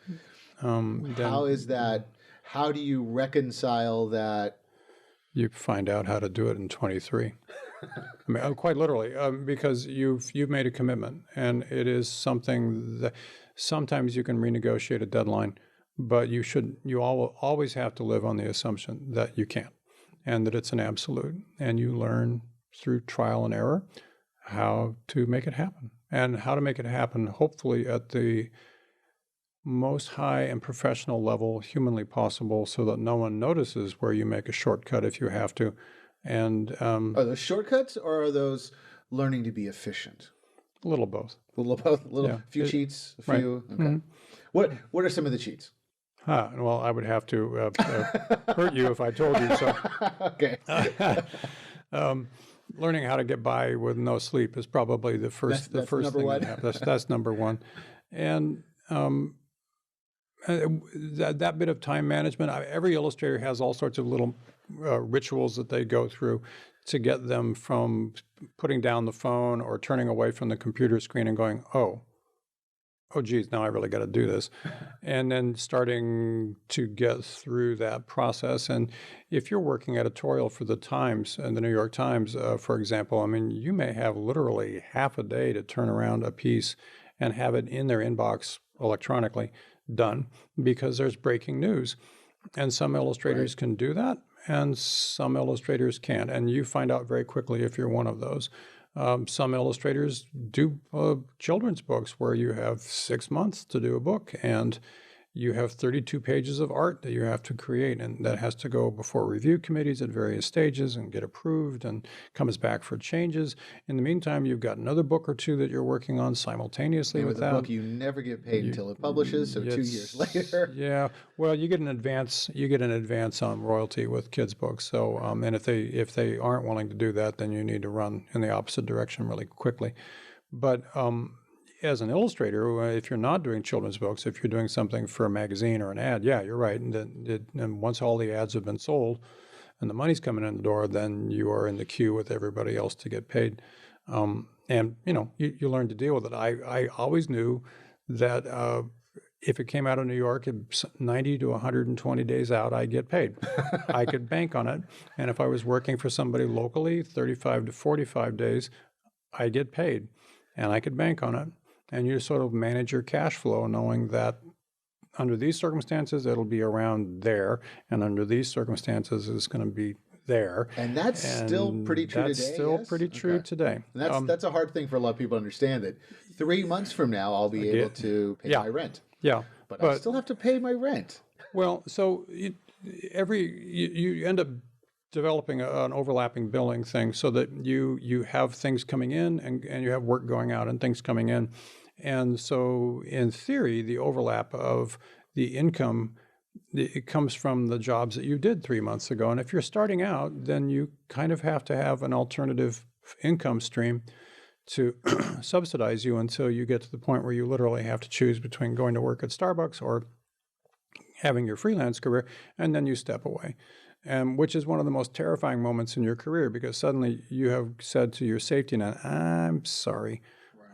S1: How is that? How do you reconcile that?
S2: You find out how to do it in 23. I mean, quite literally, because you've made a commitment, and it is something that sometimes you can renegotiate a deadline, but you always have to live on the assumption that you can't, and that it's an absolute, and you learn through trial and error how to make it happen, and how to make it happen, hopefully at the most high and professional level humanly possible, so that no one notices where you make a shortcut if you have to. And
S1: are those shortcuts, or are those learning to be efficient?
S2: A little both.
S1: A little both. Few cheats. A few.
S2: Right.
S1: Okay. What are some of the cheats?
S2: Well, I would have to hurt you if I told you so.
S1: Okay.
S2: Learning how to get by with no sleep is probably the first.
S1: That's
S2: first
S1: number
S2: thing
S1: one.
S2: you have. That's number one, and that bit of time management. Every illustrator has all sorts of little rituals that they go through to get them from putting down the phone or turning away from the computer screen and going, oh geez, now I really got to do this. And then starting to get through that process. And if you're working editorial for the Times and the New York Times, for example, I mean, you may have literally half a day to turn around a piece and have it in their inbox electronically done because there's breaking news. And some illustrators can do that, and some illustrators can't. And you find out very quickly if you're one of those. Some illustrators do children's books where you have 6 months to do a book, and you have 32 pages of art that you have to create, and that has to go before review committees at various stages and get approved and comes back for changes. In the meantime, you've got another book or two that you're working on simultaneously with that.
S1: With a book, you never get paid until it publishes, so 2 years later.
S2: Yeah, well, you get an advance on royalty with kids' books. So, and if they aren't willing to do that, then you need to run in the opposite direction really quickly. But as an illustrator, if you're not doing children's books, if you're doing something for a magazine or an ad, yeah, you're right. And once all the ads have been sold and the money's coming in the door, then you are in the queue with everybody else to get paid. And, you learn to deal with it. I always knew that if it came out of New York, 90 to 120 days out, I'd get paid. I could bank on it. And if I was working for somebody locally, 35 to 45 days, I get paid. And I could bank on it. And you sort of manage your cash flow knowing that under these circumstances, it'll be around there. And under these circumstances, it's going to be there.
S1: And that's still pretty true today.
S2: That's still pretty true today.
S1: And that's a hard thing for a lot of people to understand, that 3 monends from now, I'll be able to pay my rent.
S2: Yeah.
S1: But I still have to pay my rent.
S2: Well, so you end up developing an overlapping billing thing so that you have things coming in and you have work going out and things coming in. And so in theory, the overlap of the income, it comes from the jobs that you did 3 months ago. And if you're starting out, then you kind of have to have an alternative income stream to subsidize you until you get to the point where you literally have to choose between going to work at Starbucks or having your freelance career, and then you step away. Which is one of the most terrifying moments in your career, because suddenly you have said to your safety net, I'm sorry,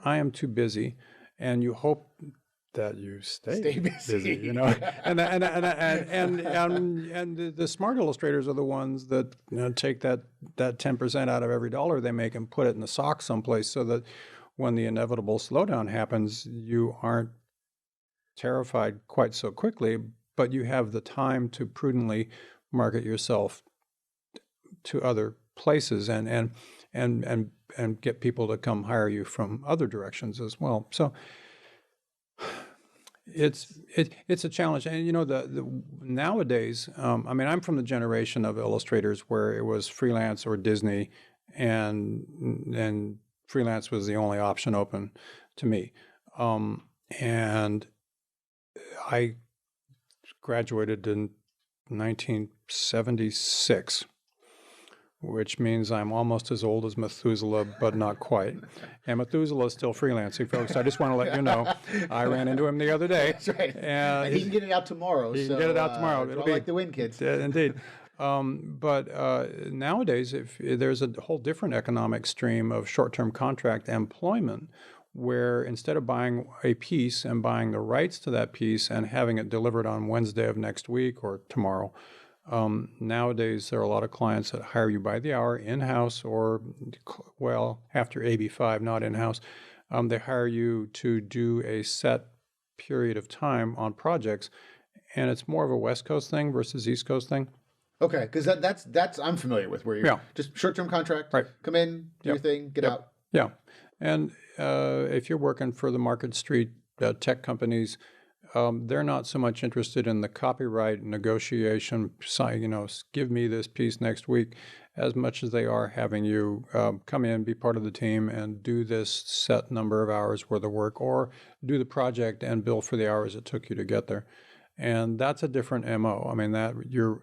S2: I am too busy. And you hope that you
S1: Stay busy.
S2: you know, and the smart illustrators are the ones that take that 10% out of every dollar they make and put it in the sock someplace, so that when the inevitable slowdown happens, you aren't terrified quite so quickly, but you have the time to prudently market yourself to other places and get people to come hire you from other directions as well. So it's a challenge, and the nowadays. I mean, I'm from the generation of illustrators where it was Freelance or Disney, and Freelance was the only option open to me. And I graduated in 1976. Which means I'm almost as old as Methuselah, but not quite. And Methuselah is still freelancing, folks. I just want to let you know. I ran into him the other day.
S1: That's right. And he can get it out tomorrow.
S2: He can get it out tomorrow.
S1: It'll be like the Wind Kids.
S2: Indeed. But nowadays, if there's a whole different economic stream of short-term contract employment, where instead of buying a piece and buying the rights to that piece and having it delivered on Wednesday of next week or tomorrow, nowadays, there are a lot of clients that hire you by the hour in-house, or, well, after AB5, not in-house. They hire you to do a set period of time on projects, and it's more of a West Coast thing versus East Coast thing.
S1: Okay, because that's I'm familiar with, where you're just short-term contract,
S2: right?
S1: Come in, do your thing, get out.
S2: Yeah, and if you're working for the Market Street tech companies, they're not so much interested in the copyright negotiation, give me this piece next week, as much as they are having you come in, be part of the team, and do this set number of hours worth of work, or do the project and bill for the hours it took you to get there. And that's a different MO. I mean, you're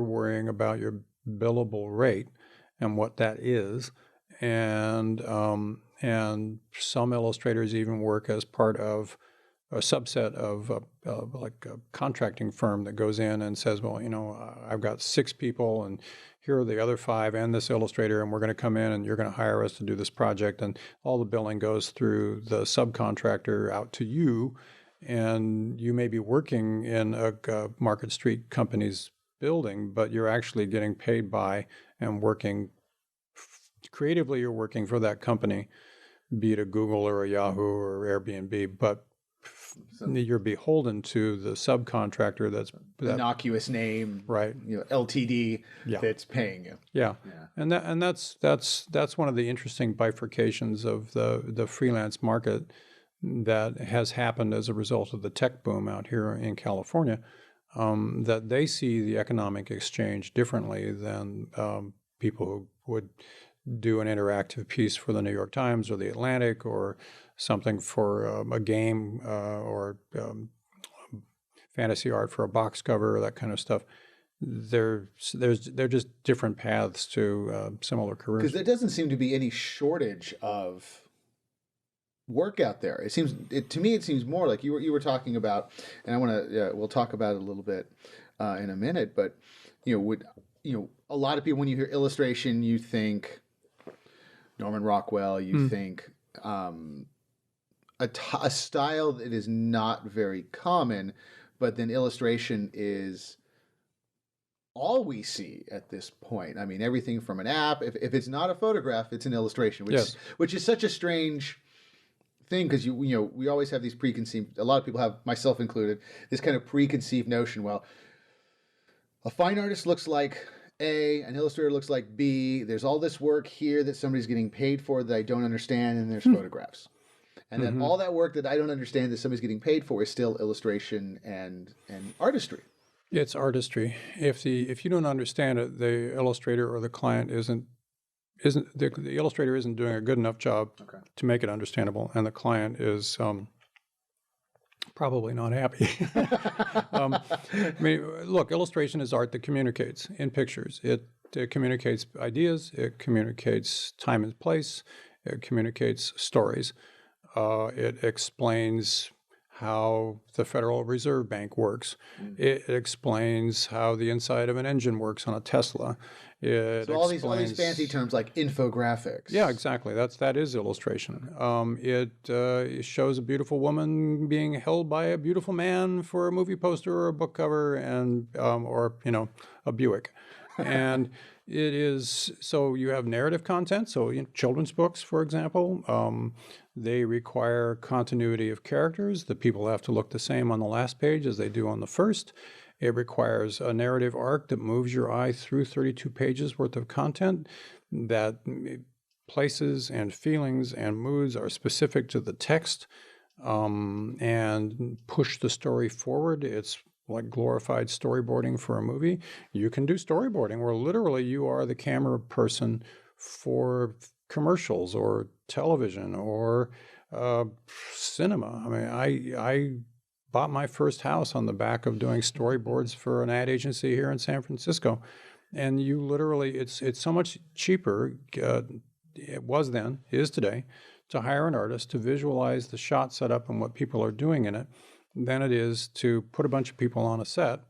S2: worrying about your billable rate and what that is, and some illustrators even work as part of a subset of like a contracting firm that goes in and says, well, I've got 6 people, and here are the other 5 and this illustrator, and we're going to come in and you're going to hire us to do this project, and all the billing goes through the subcontractor out to you, and you may be working in a Market Street company's building, but you're actually getting paid by and working creatively. You're working for that company, be it a Google or a Yahoo or Airbnb, but you're beholden to the subcontractor that's
S1: innocuous name,
S2: right?
S1: LTD that's paying you.
S2: Yeah. And that's one of the interesting bifurcations of the freelance market that has happened as a result of the tech boom out here in California. That they see the economic exchange differently than people who would do an interactive piece for the New York Times or the Atlantic, or something for a game, or fantasy art for a box cover, or that kind of stuff. They're just different paths to similar careers.
S1: Because there doesn't seem to be any shortage of work out there. To me it seems more like you were talking about, and I want to we'll talk about it a little bit in a minute. But a lot of people, when you hear illustration, you think Norman Rockwell, you think a style that is not very common, but then illustration is all we see at this point. I mean, everything from an app, if it's not a photograph, it's an illustration, which is such a strange thing, because we always have these preconceived, a lot of people have, myself included, this kind of preconceived notion, well, a fine artist looks like A, an illustrator looks like B, there's all this work here that somebody's getting paid for that I don't understand, and there's photographs. And then all that work that I don't understand that somebody's getting paid for is still illustration and artistry.
S2: It's artistry. If you don't understand it, the illustrator or the client the illustrator isn't doing a good enough job to make it understandable, and the client is probably not happy. I mean, look, illustration is art that communicates in pictures. It communicates ideas. It communicates time and place. It communicates stories. It explains how the Federal Reserve Bank works. It explains how the inside of an engine works on a Tesla. It
S1: So all these fancy
S2: explains.
S1: terms like infographics.
S2: Yeah, exactly. That is illustration. It shows a beautiful woman being held by a beautiful man for a movie poster or a book cover, and or a Buick, and it is so you have narrative content. So children's books, for example, they require continuity of characters. The people have to look the same on the last page as they do on the first. It requires a narrative arc that moves your eye through 32 pages worth of content, that places and feelings and moods are specific to the text, and push the story forward. It's like glorified storyboarding for a movie. You can do storyboarding where literally you are the camera person for commercials or television or cinema. I mean, I bought my first house on the back of doing storyboards for an ad agency here in San Francisco. And you literally, it's so much cheaper, it was then, is today, to hire an artist to visualize the shot setup and what people are doing in it than it is to put a bunch of people on a set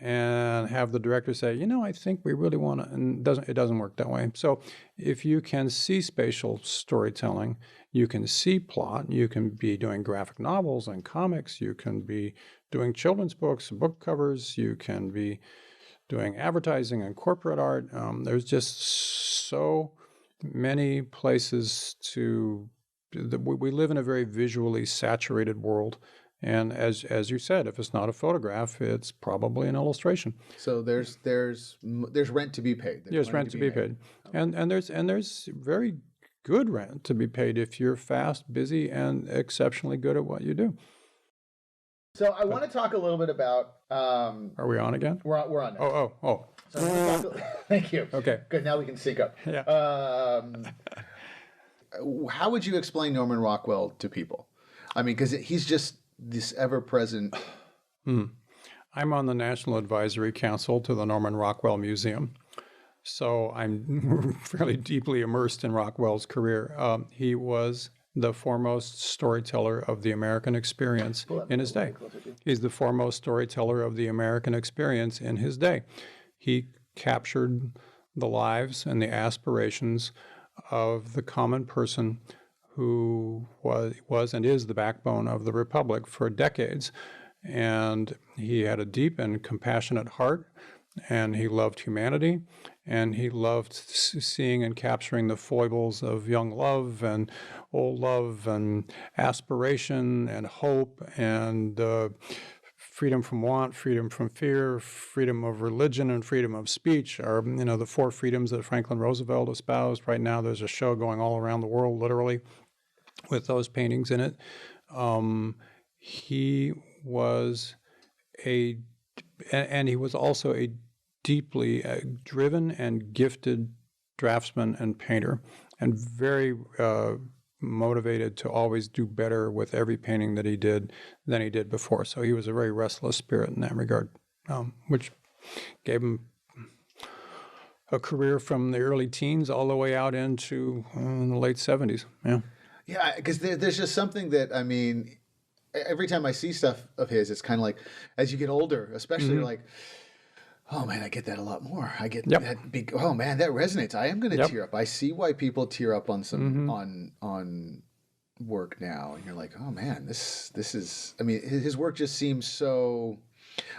S2: and have the director say, I think we really want to, and it doesn't work that way. So if you can see spatial storytelling, you can see plot, you can be doing graphic novels and comics, you can be doing children's books, book covers, you can be doing advertising and corporate art. There's just so many places we live in a very visually saturated world. And as you said, if it's not a photograph, it's probably an illustration.
S1: So there's rent to be paid.
S2: There's rent to be paid, and there's very good rent to be paid if you're fast, busy, and exceptionally good at what you do.
S1: So I want to talk a little bit about.
S2: Are we on again?
S1: We're on now.
S2: Oh.
S1: So thank you.
S2: Okay.
S1: Good. Now we can sync up.
S2: Yeah.
S1: How would you explain Norman Rockwell to people? I mean, because he's just this ever-present.
S2: I'm on the National Advisory Council to the Norman Rockwell Museum, so I'm fairly deeply immersed in Rockwell's career. He was the foremost storyteller of the American experience in his day. He's the foremost storyteller of the American experience in his day. He captured the lives and the aspirations of the common person who was and is the backbone of the Republic for decades. And he had a deep and compassionate heart, and he loved humanity, and he loved seeing and capturing the foibles of young love and old love and aspiration and hope and freedom from want, freedom from fear, freedom of religion, and freedom of speech are, the four freedoms that Franklin Roosevelt espoused. Right now, there's a show going all around the world, literally, with those paintings in it. He was he was also a deeply driven and gifted draftsman and painter, and very motivated to always do better with every painting that he did than he did before. So he was a very restless spirit in that regard, which gave him a career from the early teens all the way out into the late 70s. Yeah.
S1: Yeah, because there's just something that, I mean, every time I see stuff of his, it's kind of like, as you get older, especially like, oh man, I get that a lot more. I get that big, oh man, that resonates. I am going to tear up. I see why people tear up on some, on work now. And you're like, oh man, this is, I mean, his work just seems so,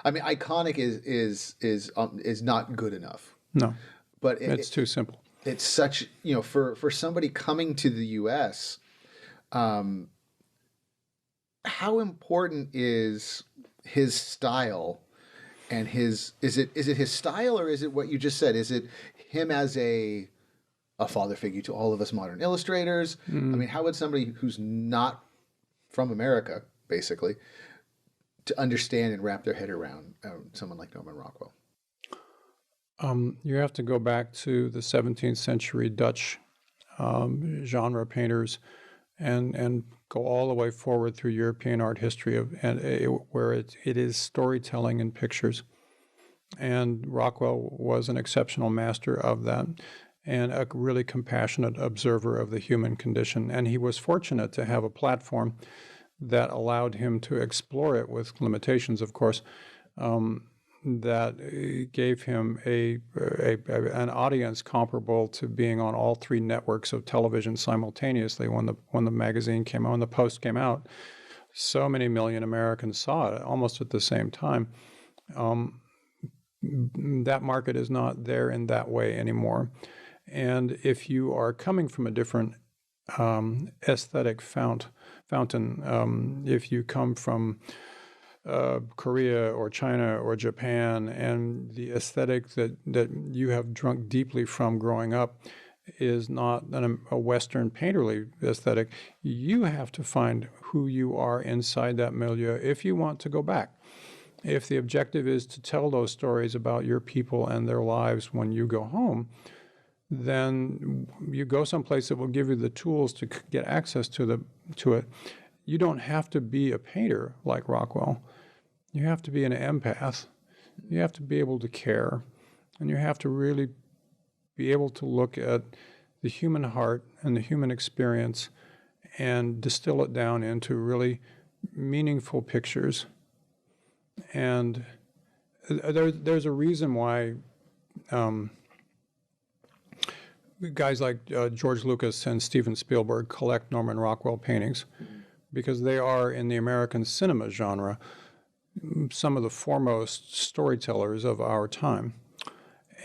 S1: I mean, iconic is not good enough.
S2: No,
S1: but
S2: it's too simple.
S1: It's such, for somebody coming to the U.S., how important is his style and is it his style, or is it what you just said? Is it him as a father figure to all of us modern illustrators? I mean, how would somebody who's not from America, basically, to understand and wrap their head around someone like Norman Rockwell?
S2: You have to go back to the 17th century Dutch genre painters and go all the way forward through European art history where it is storytelling in pictures. And Rockwell was an exceptional master of that and a really compassionate observer of the human condition. And he was fortunate to have a platform that allowed him to explore it with limitations, of course, that gave him an audience comparable to being on all three networks of television simultaneously when the magazine came out, when the Post came out. So many million Americans saw it almost at the same time. That market is not there in that way anymore. And if you are coming from a different aesthetic fountain, if you come from Korea or China or Japan, and the aesthetic that you have drunk deeply from growing up is not a Western painterly aesthetic, you have to find who you are inside that milieu if you want to go back. If the objective is to tell those stories about your people and their lives when you go home, then you go someplace that will give you the tools to get access to it. You don't have to be a painter like Rockwell. You have to be an empath. You have to be able to care. And you have to really be able to look at the human heart and the human experience and distill it down into really meaningful pictures. And there's a reason why guys like George Lucas and Steven Spielberg collect Norman Rockwell paintings, because they are, in the American cinema genre, some of the foremost storytellers of our time.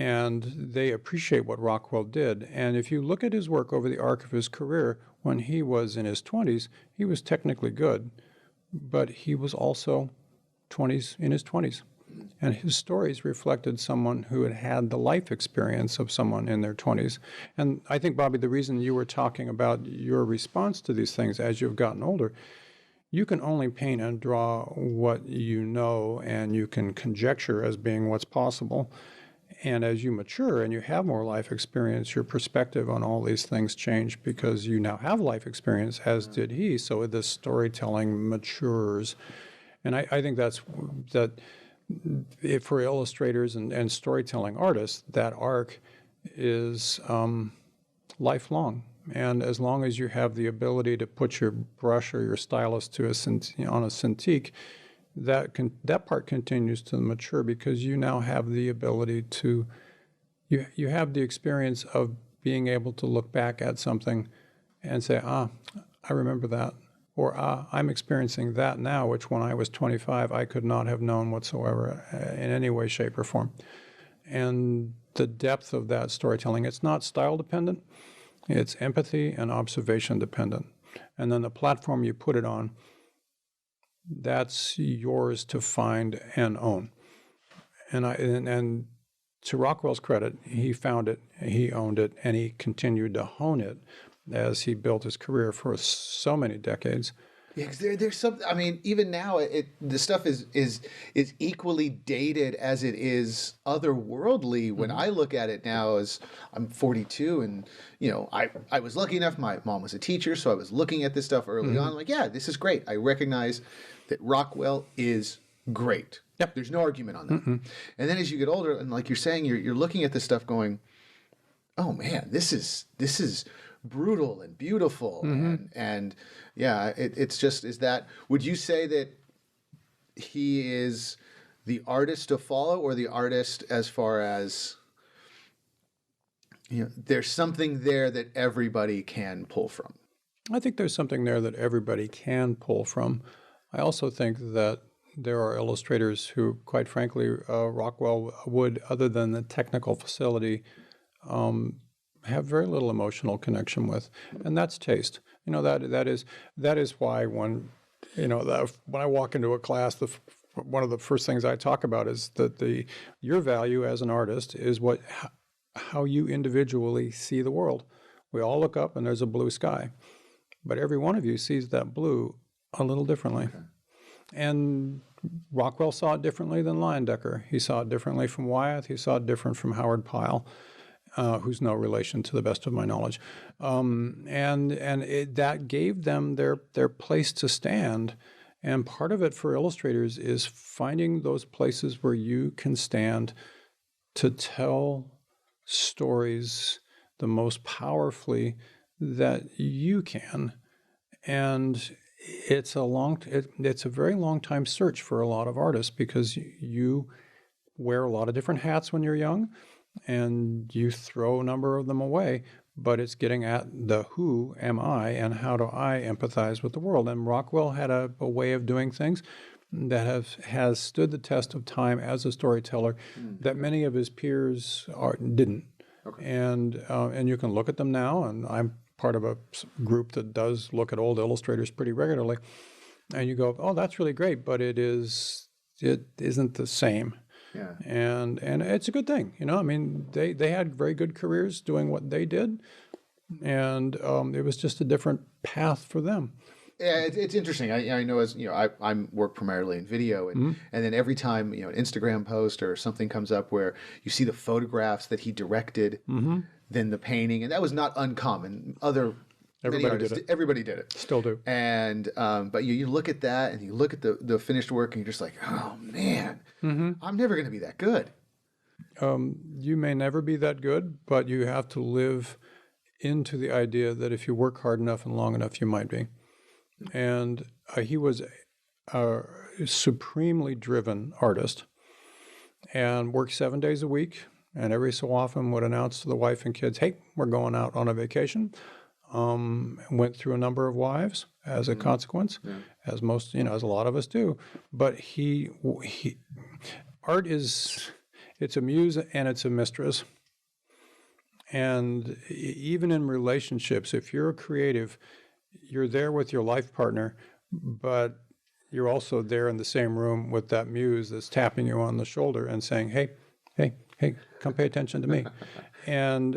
S2: And they appreciate what Rockwell did. And if you look at his work over the arc of his career, when he was in his 20s, he was technically good, but he was also in his 20s. And his stories reflected someone who had had the life experience of someone in their 20s. And I think, Bobby, the reason you were talking about your response to these things as you've gotten older, you can only paint and draw what you know, and you can conjecture as being what's possible. And as you mature and you have more life experience, your perspective on all these things change because you now have life experience, as did he. So this storytelling matures. And I think that for illustrators and storytelling artists, that arc is lifelong. And as long as you have the ability to put your brush or your stylus to on a Cintiq, that part continues to mature because you now have the ability to, you have the experience of being able to look back at something and say, I remember that. Or I'm experiencing that now, which when I was 25, I could not have known whatsoever in any way, shape, or form. And the depth of that storytelling, it's not style dependent, it's empathy and observation dependent. And then the platform you put it on, that's yours to find and own. And to Rockwell's credit, he found it, he owned it, and he continued to hone it as he built his career for so many decades.
S1: Yeah, because there's something. I mean, even now, the stuff is equally dated as it is otherworldly. When I look at it now, as I'm 42, and I was lucky enough. My mom was a teacher, so I was looking at this stuff early on. I'm like, yeah, this is great. I recognize that Rockwell is great.
S2: Yep.
S1: There's no argument on that. And then as you get older, and like you're saying, you're looking at this stuff, going, oh man, this is brutal and beautiful, and yeah, it's just, is that, would you say that he is the artist to follow, or the artist as far as there's something there that everybody can pull from?
S2: I think there's something there that everybody can pull from. I also think that there are illustrators who, quite frankly, Rockwell would, other than the technical facility, have very little emotional connection with, and that's taste. That is why when I walk into a class, one of the first things I talk about is that your value as an artist is how you individually see the world. We all look up and there's a blue sky, but every one of you sees that blue a little differently. Okay. And Rockwell saw it differently than Leyendecker. He saw it differently from Wyeth. He saw it different from Howard Pyle. Who's no relation to the best of my knowledge. That gave them their place to stand. And part of it for illustrators is finding those places where you can stand to tell stories the most powerfully that you can. And it's a very long time search for a lot of artists because you wear a lot of different hats when you're young, and you throw a number of them away. But it's getting at the who am I and how do I empathize with the world. And Rockwell had a way of doing things that has stood the test of time as a storyteller that many of his peers didn't.
S1: Okay.
S2: And you can look at them now, and I'm part of a group that does look at old illustrators pretty regularly, and you go, oh, that's really great, but it isn't the same.
S1: Yeah.
S2: And it's a good thing, I mean, they had very good careers doing what they did, and it was just a different path for them.
S1: Yeah, it's interesting. I know, as you know, I work primarily in video, and then every time an Instagram post or something comes up where you see the photographs that he directed, then the painting, and that was not uncommon. Everybody did it.
S2: Still do.
S1: And but you look at that and you look at the finished work and you're just like, oh man, I'm never going to be that good.
S2: You may never be that good, but you have to live into the idea that if you work hard enough and long enough, you might be. And he was a supremely driven artist and worked 7 days a week, and every so often would announce to the wife and kids, hey, we're going out on a vacation. Went through a number of wives as a consequence, as most, as a lot of us do. But art it's a muse and it's a mistress. And even in relationships, if you're a creative, you're there with your life partner, but you're also there in the same room with that muse that's tapping you on the shoulder and saying, hey, come pay attention to me. And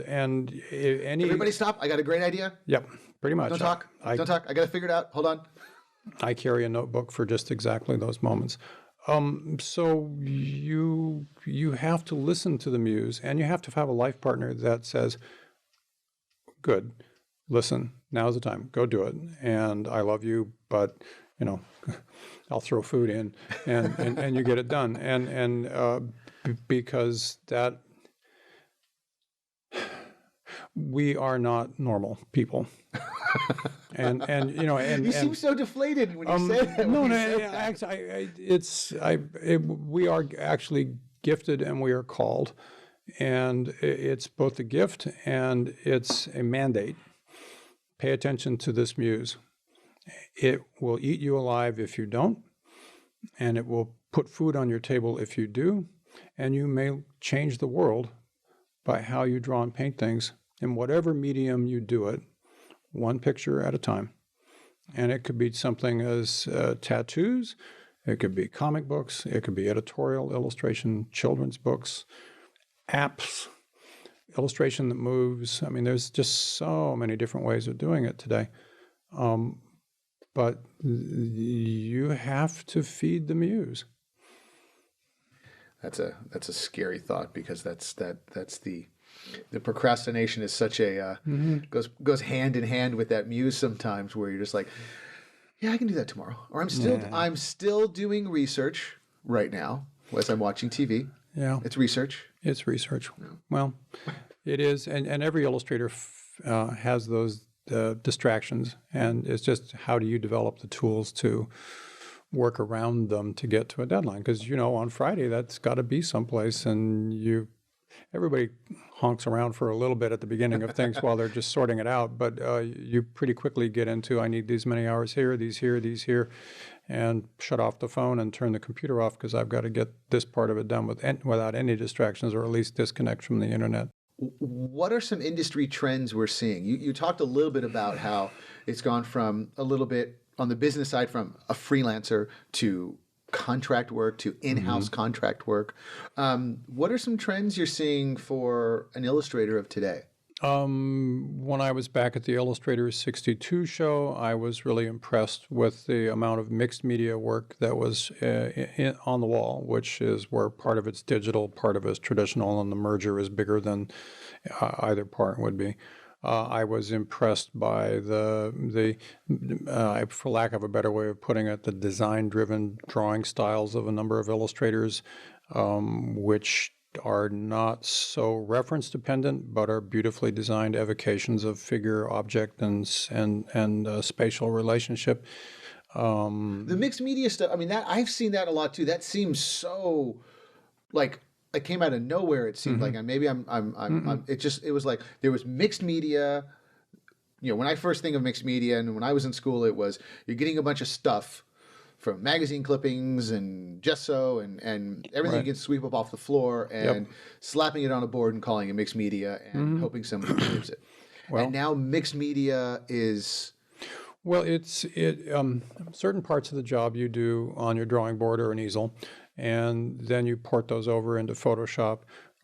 S1: Everybody stop. I got a great idea.
S2: Yep, pretty much.
S1: Don't talk. Don't talk. I got to figure it out. Hold on.
S2: I carry a notebook for just exactly those moments. So you have to listen to the muse, and you have to have a life partner that says, good, listen, now's the time, go do it. And I love you, but, I'll throw food in and you get it done. And because that, we are not normal people. And
S1: you seem so deflated when you said that.
S2: We are actually gifted and we are called, and it's both a gift and it's a mandate. Pay attention to this muse. It will eat you alive if you don't, and it will put food on your table if you do, and you may change the world by how you draw and paint things in whatever medium you do it, one picture at a time. And it could be something as tattoos, it could be comic books, it could be editorial, illustration, children's books, apps, illustration that moves. I mean, there's just so many different ways of doing it today. But you have to feed the muse.
S1: That's a scary thought, because that's the procrastination is such a goes hand in hand with that muse sometimes, where you're just like, yeah, I can do that tomorrow, or I'm still doing research right now as I'm watching TV.
S2: Yeah,
S1: it's research.
S2: It's research. Yeah. Well, it is, and every illustrator has those distractions, and it's just how do you develop the tools to work around them to get to a deadline? Because on Friday that's got to be someplace, and everybody honks around for a little bit at the beginning of things while they're just sorting it out, but you pretty quickly get into, I need these many hours here, these here, and shut off the phone and turn the computer off because I've got to get this part of it done without any distractions, or at least disconnect from the internet.
S1: What are some industry trends we're seeing? You talked a little bit about how it's gone from a little bit on the business side, from a freelancer to contract work to in-house contract work. What are some trends you're seeing for an illustrator of today?
S2: When I was back at the Illustrator 62 show, I was really impressed with the amount of mixed media work that was on the wall, which is where part of it's digital, part of it's traditional, and the merger is bigger than either part would be. I was impressed by for lack of a better way of putting it, the design-driven drawing styles of a number of illustrators, which are not so reference dependent, but are beautifully designed evocations of figure, object, and spatial relationship.
S1: The mixed media stuff, I mean, that I've seen that a lot too. That seems so like it came out of nowhere. It seemed like, and maybe it was like there was mixed media. You know, when I first think of mixed media, and when I was in school, it was you're getting a bunch of stuff from magazine clippings and gesso and everything you can sweep up off the floor and slapping it on a board and calling it mixed media and hoping somebody believes it.
S2: Well,
S1: and now mixed media is.
S2: Well, certain parts of the job you do on your drawing board or an easel, and then you port those over into Photoshop,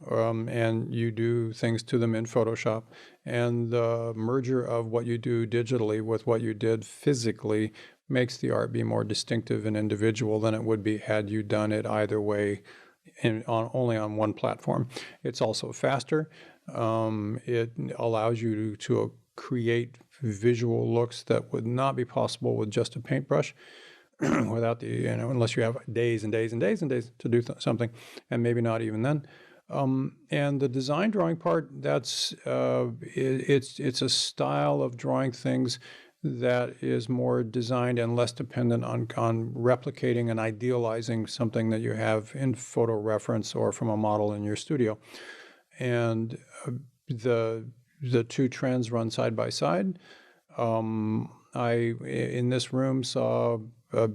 S2: and you do things to them in Photoshop. And the merger of what you do digitally with what you did physically makes the art be more distinctive and individual than it would be had you done it either way only on one platform. It's also faster. It allows you to create visual looks that would not be possible with just a paintbrush without unless you have days and days and days and days to do something, and maybe not even then. And the design drawing part, it's a style of drawing things that is more designed and less dependent on replicating and idealizing something that you have in photo reference or from a model in your studio. And the two trends run side by side. I, in this room, saw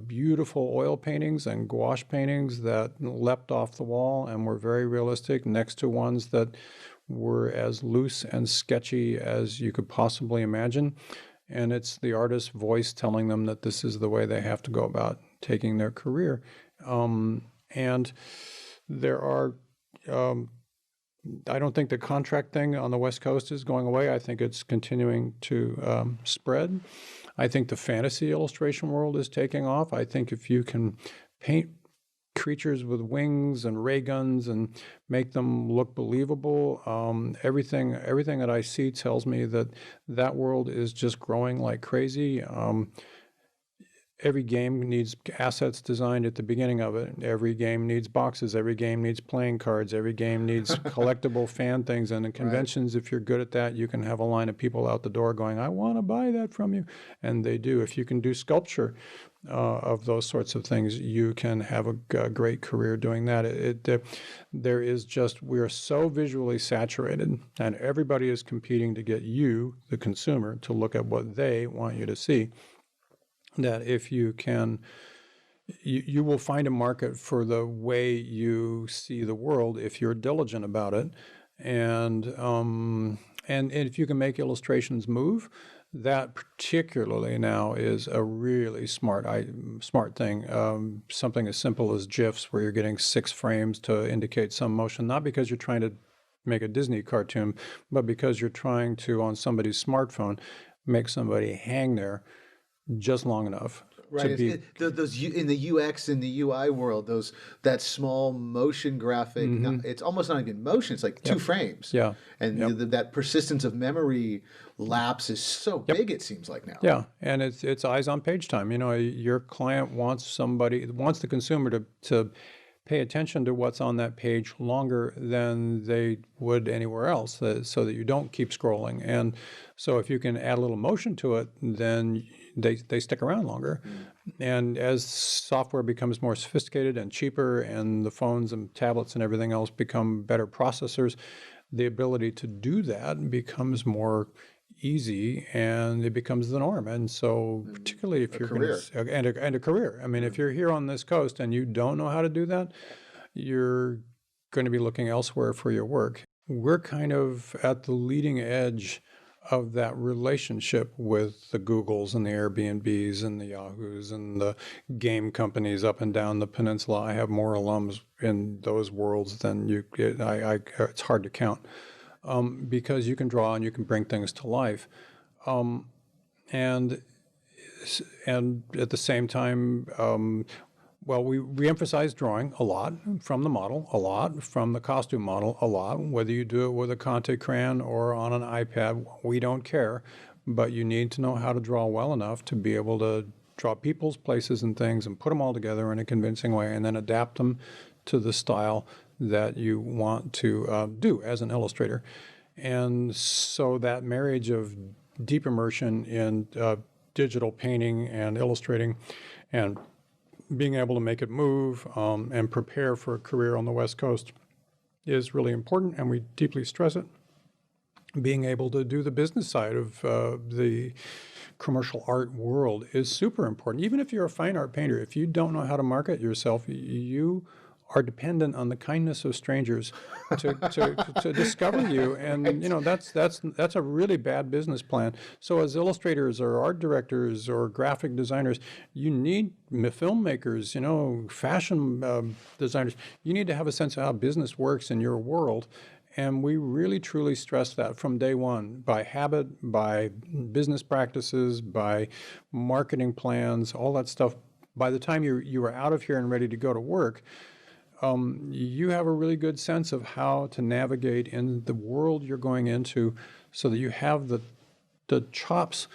S2: beautiful oil paintings and gouache paintings that leapt off the wall and were very realistic next to ones that were as loose and sketchy as you could possibly imagine. And it's the artist's voice telling them that this is the way they have to go about taking their career. And there are, I don't think the contract thing on the West Coast is going away. I think it's continuing to spread. I think the fantasy illustration world is taking off. I think if you can paint creatures with wings and ray guns and make them look believable, everything that I see tells me that world is just growing like crazy. Every game needs assets designed at the beginning of it. Every game needs boxes. Every game needs playing cards. Every game needs collectible fan things. And in conventions, if you're good at that, you can have a line of people out the door going, I want to buy that from you. And they do. If you can do sculpture of those sorts of things, you can have a great career doing that. There is just, we are so visually saturated, and everybody is competing to get you, the consumer, to look at what they want you to see. That if you can, you will find a market for the way you see the world if you're diligent about it, and if you can make illustrations move, that particularly now is a really smart thing. Something as simple as GIFs, where you're getting 6 frames to indicate some motion, not because you're trying to make a Disney cartoon, but because you're trying to, on somebody's smartphone, make somebody hang there just long enough to be
S1: those in the UX and the UI world. That small motion graphic. It's almost not even motion. It's like 2 frames.
S2: Yeah,
S1: and that persistence of memory lapse is so big. It seems like now.
S2: Yeah, and it's eyes on page time. You know, your client wants the consumer to pay attention to what's on that page longer than they would anywhere else, so that you don't keep scrolling. And so if you can add a little motion to it, then they stick around longer. And as software becomes more sophisticated and cheaper, and the phones and tablets and everything else become better processors, the ability to do that becomes more easy, and it becomes the norm. And so particularly if you're and a career. I mean, if you're here on this coast and you don't know how to do that, you're going to be looking elsewhere for your work. We're kind of at the leading edge of that relationship with the Googles and the Airbnbs and the Yahoos and the game companies up and down the peninsula. I have more alums in those worlds than it's hard to count, because you can draw and you can bring things to life. And at the same time, we emphasize drawing a lot from the model, a lot from the costume model, a lot. Whether you do it with a Conte crayon or on an iPad, we don't care. But you need to know how to draw well enough to be able to draw people's places and things and put them all together in a convincing way, and then adapt them to the style that you want to do as an illustrator. And so that marriage of deep immersion in digital painting and illustrating, and being able to make it move and prepare for a career on the West Coast is really important, and we deeply stress it. Being able to do the business side of the commercial art world is super important. Even if you're a fine art painter, if you don't know how to market yourself, you are dependent on the kindness of strangers to discover you, and that's a really bad business plan. So as illustrators or art directors or graphic designers, you need filmmakers, fashion designers. You need to have a sense of how business works in your world. And we really, truly stress that from day one, by habit, by business practices, by marketing plans, all that stuff. By the time you are out of here and ready to go to work, you have a really good sense of how to navigate in the world you're going into, so that you have the chops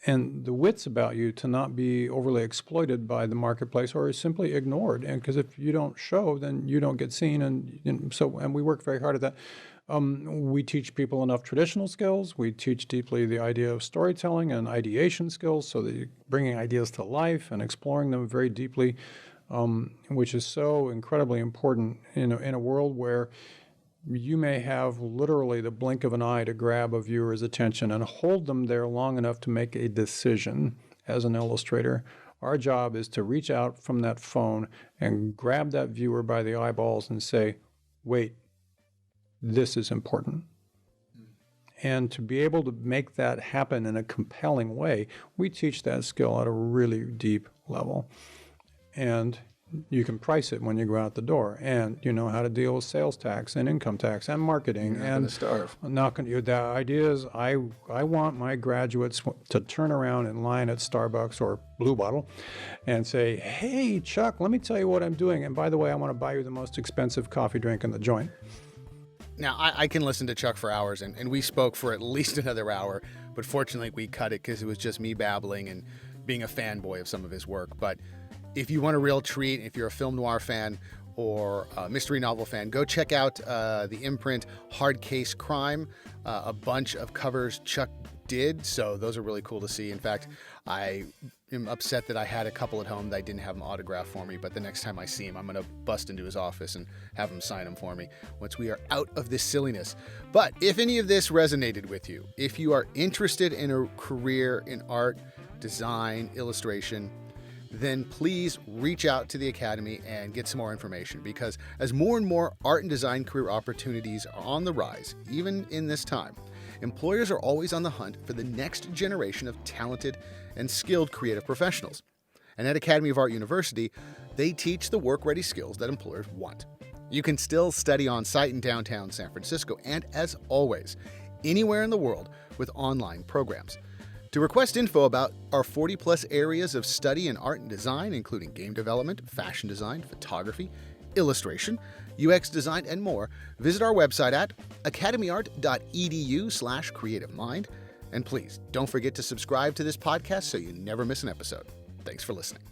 S2: and the wits about you to not be overly exploited by the marketplace or simply ignored. And because if you don't show, then you don't get seen. And we work very hard at that. We teach people enough traditional skills. We teach deeply the idea of storytelling and ideation skills, so that you're bringing ideas to life and exploring them very deeply, which is so incredibly important in a world where you may have literally the blink of an eye to grab a viewer's attention and hold them there long enough to make a decision. As an illustrator, our job is to reach out from that phone and grab that viewer by the eyeballs and say, wait, this is important. And to be able to make that happen in a compelling way, we teach that skill at a really deep level. And you can price it when you go out the door, and you know how to deal with sales tax and income tax and marketing.
S1: You're not going to starve.
S2: The idea is I want my graduates to turn around in line at Starbucks or Blue Bottle and say, hey, Chuck, let me tell you what I'm doing. And by the way, I want to buy you the most expensive coffee drink in the joint.
S1: Now, I can listen to Chuck for hours, and we spoke for at least another hour, but fortunately we cut it because it was just me babbling and being a fanboy of some of his work. But if you want a real treat, if you're a film noir fan or a mystery novel fan, go check out the imprint Hard Case Crime, a bunch of covers Chuck did, so those are really cool to see. In fact, I am upset that I had a couple at home that I didn't have them autographed for me, but the next time I see him, I'm going to bust into his office and have him sign them for me once we are out of this silliness. But if any of this resonated with you, if you are interested in a career in art, design, illustration, then please reach out to the Academy and get some more information, because as more and more art and design career opportunities are on the rise, even in this time, employers are always on the hunt for the next generation of talented and skilled creative professionals. And at Academy of Art University, they teach the work-ready skills that employers want. You can still study on site in downtown San Francisco, and as always, anywhere in the world with online programs. To request info about our 40-plus areas of study in art and design, including game development, fashion design, photography, illustration, UX design, and more, visit our website at academyart.edu/creativemind. And please, don't forget to subscribe to this podcast so you never miss an episode. Thanks for listening.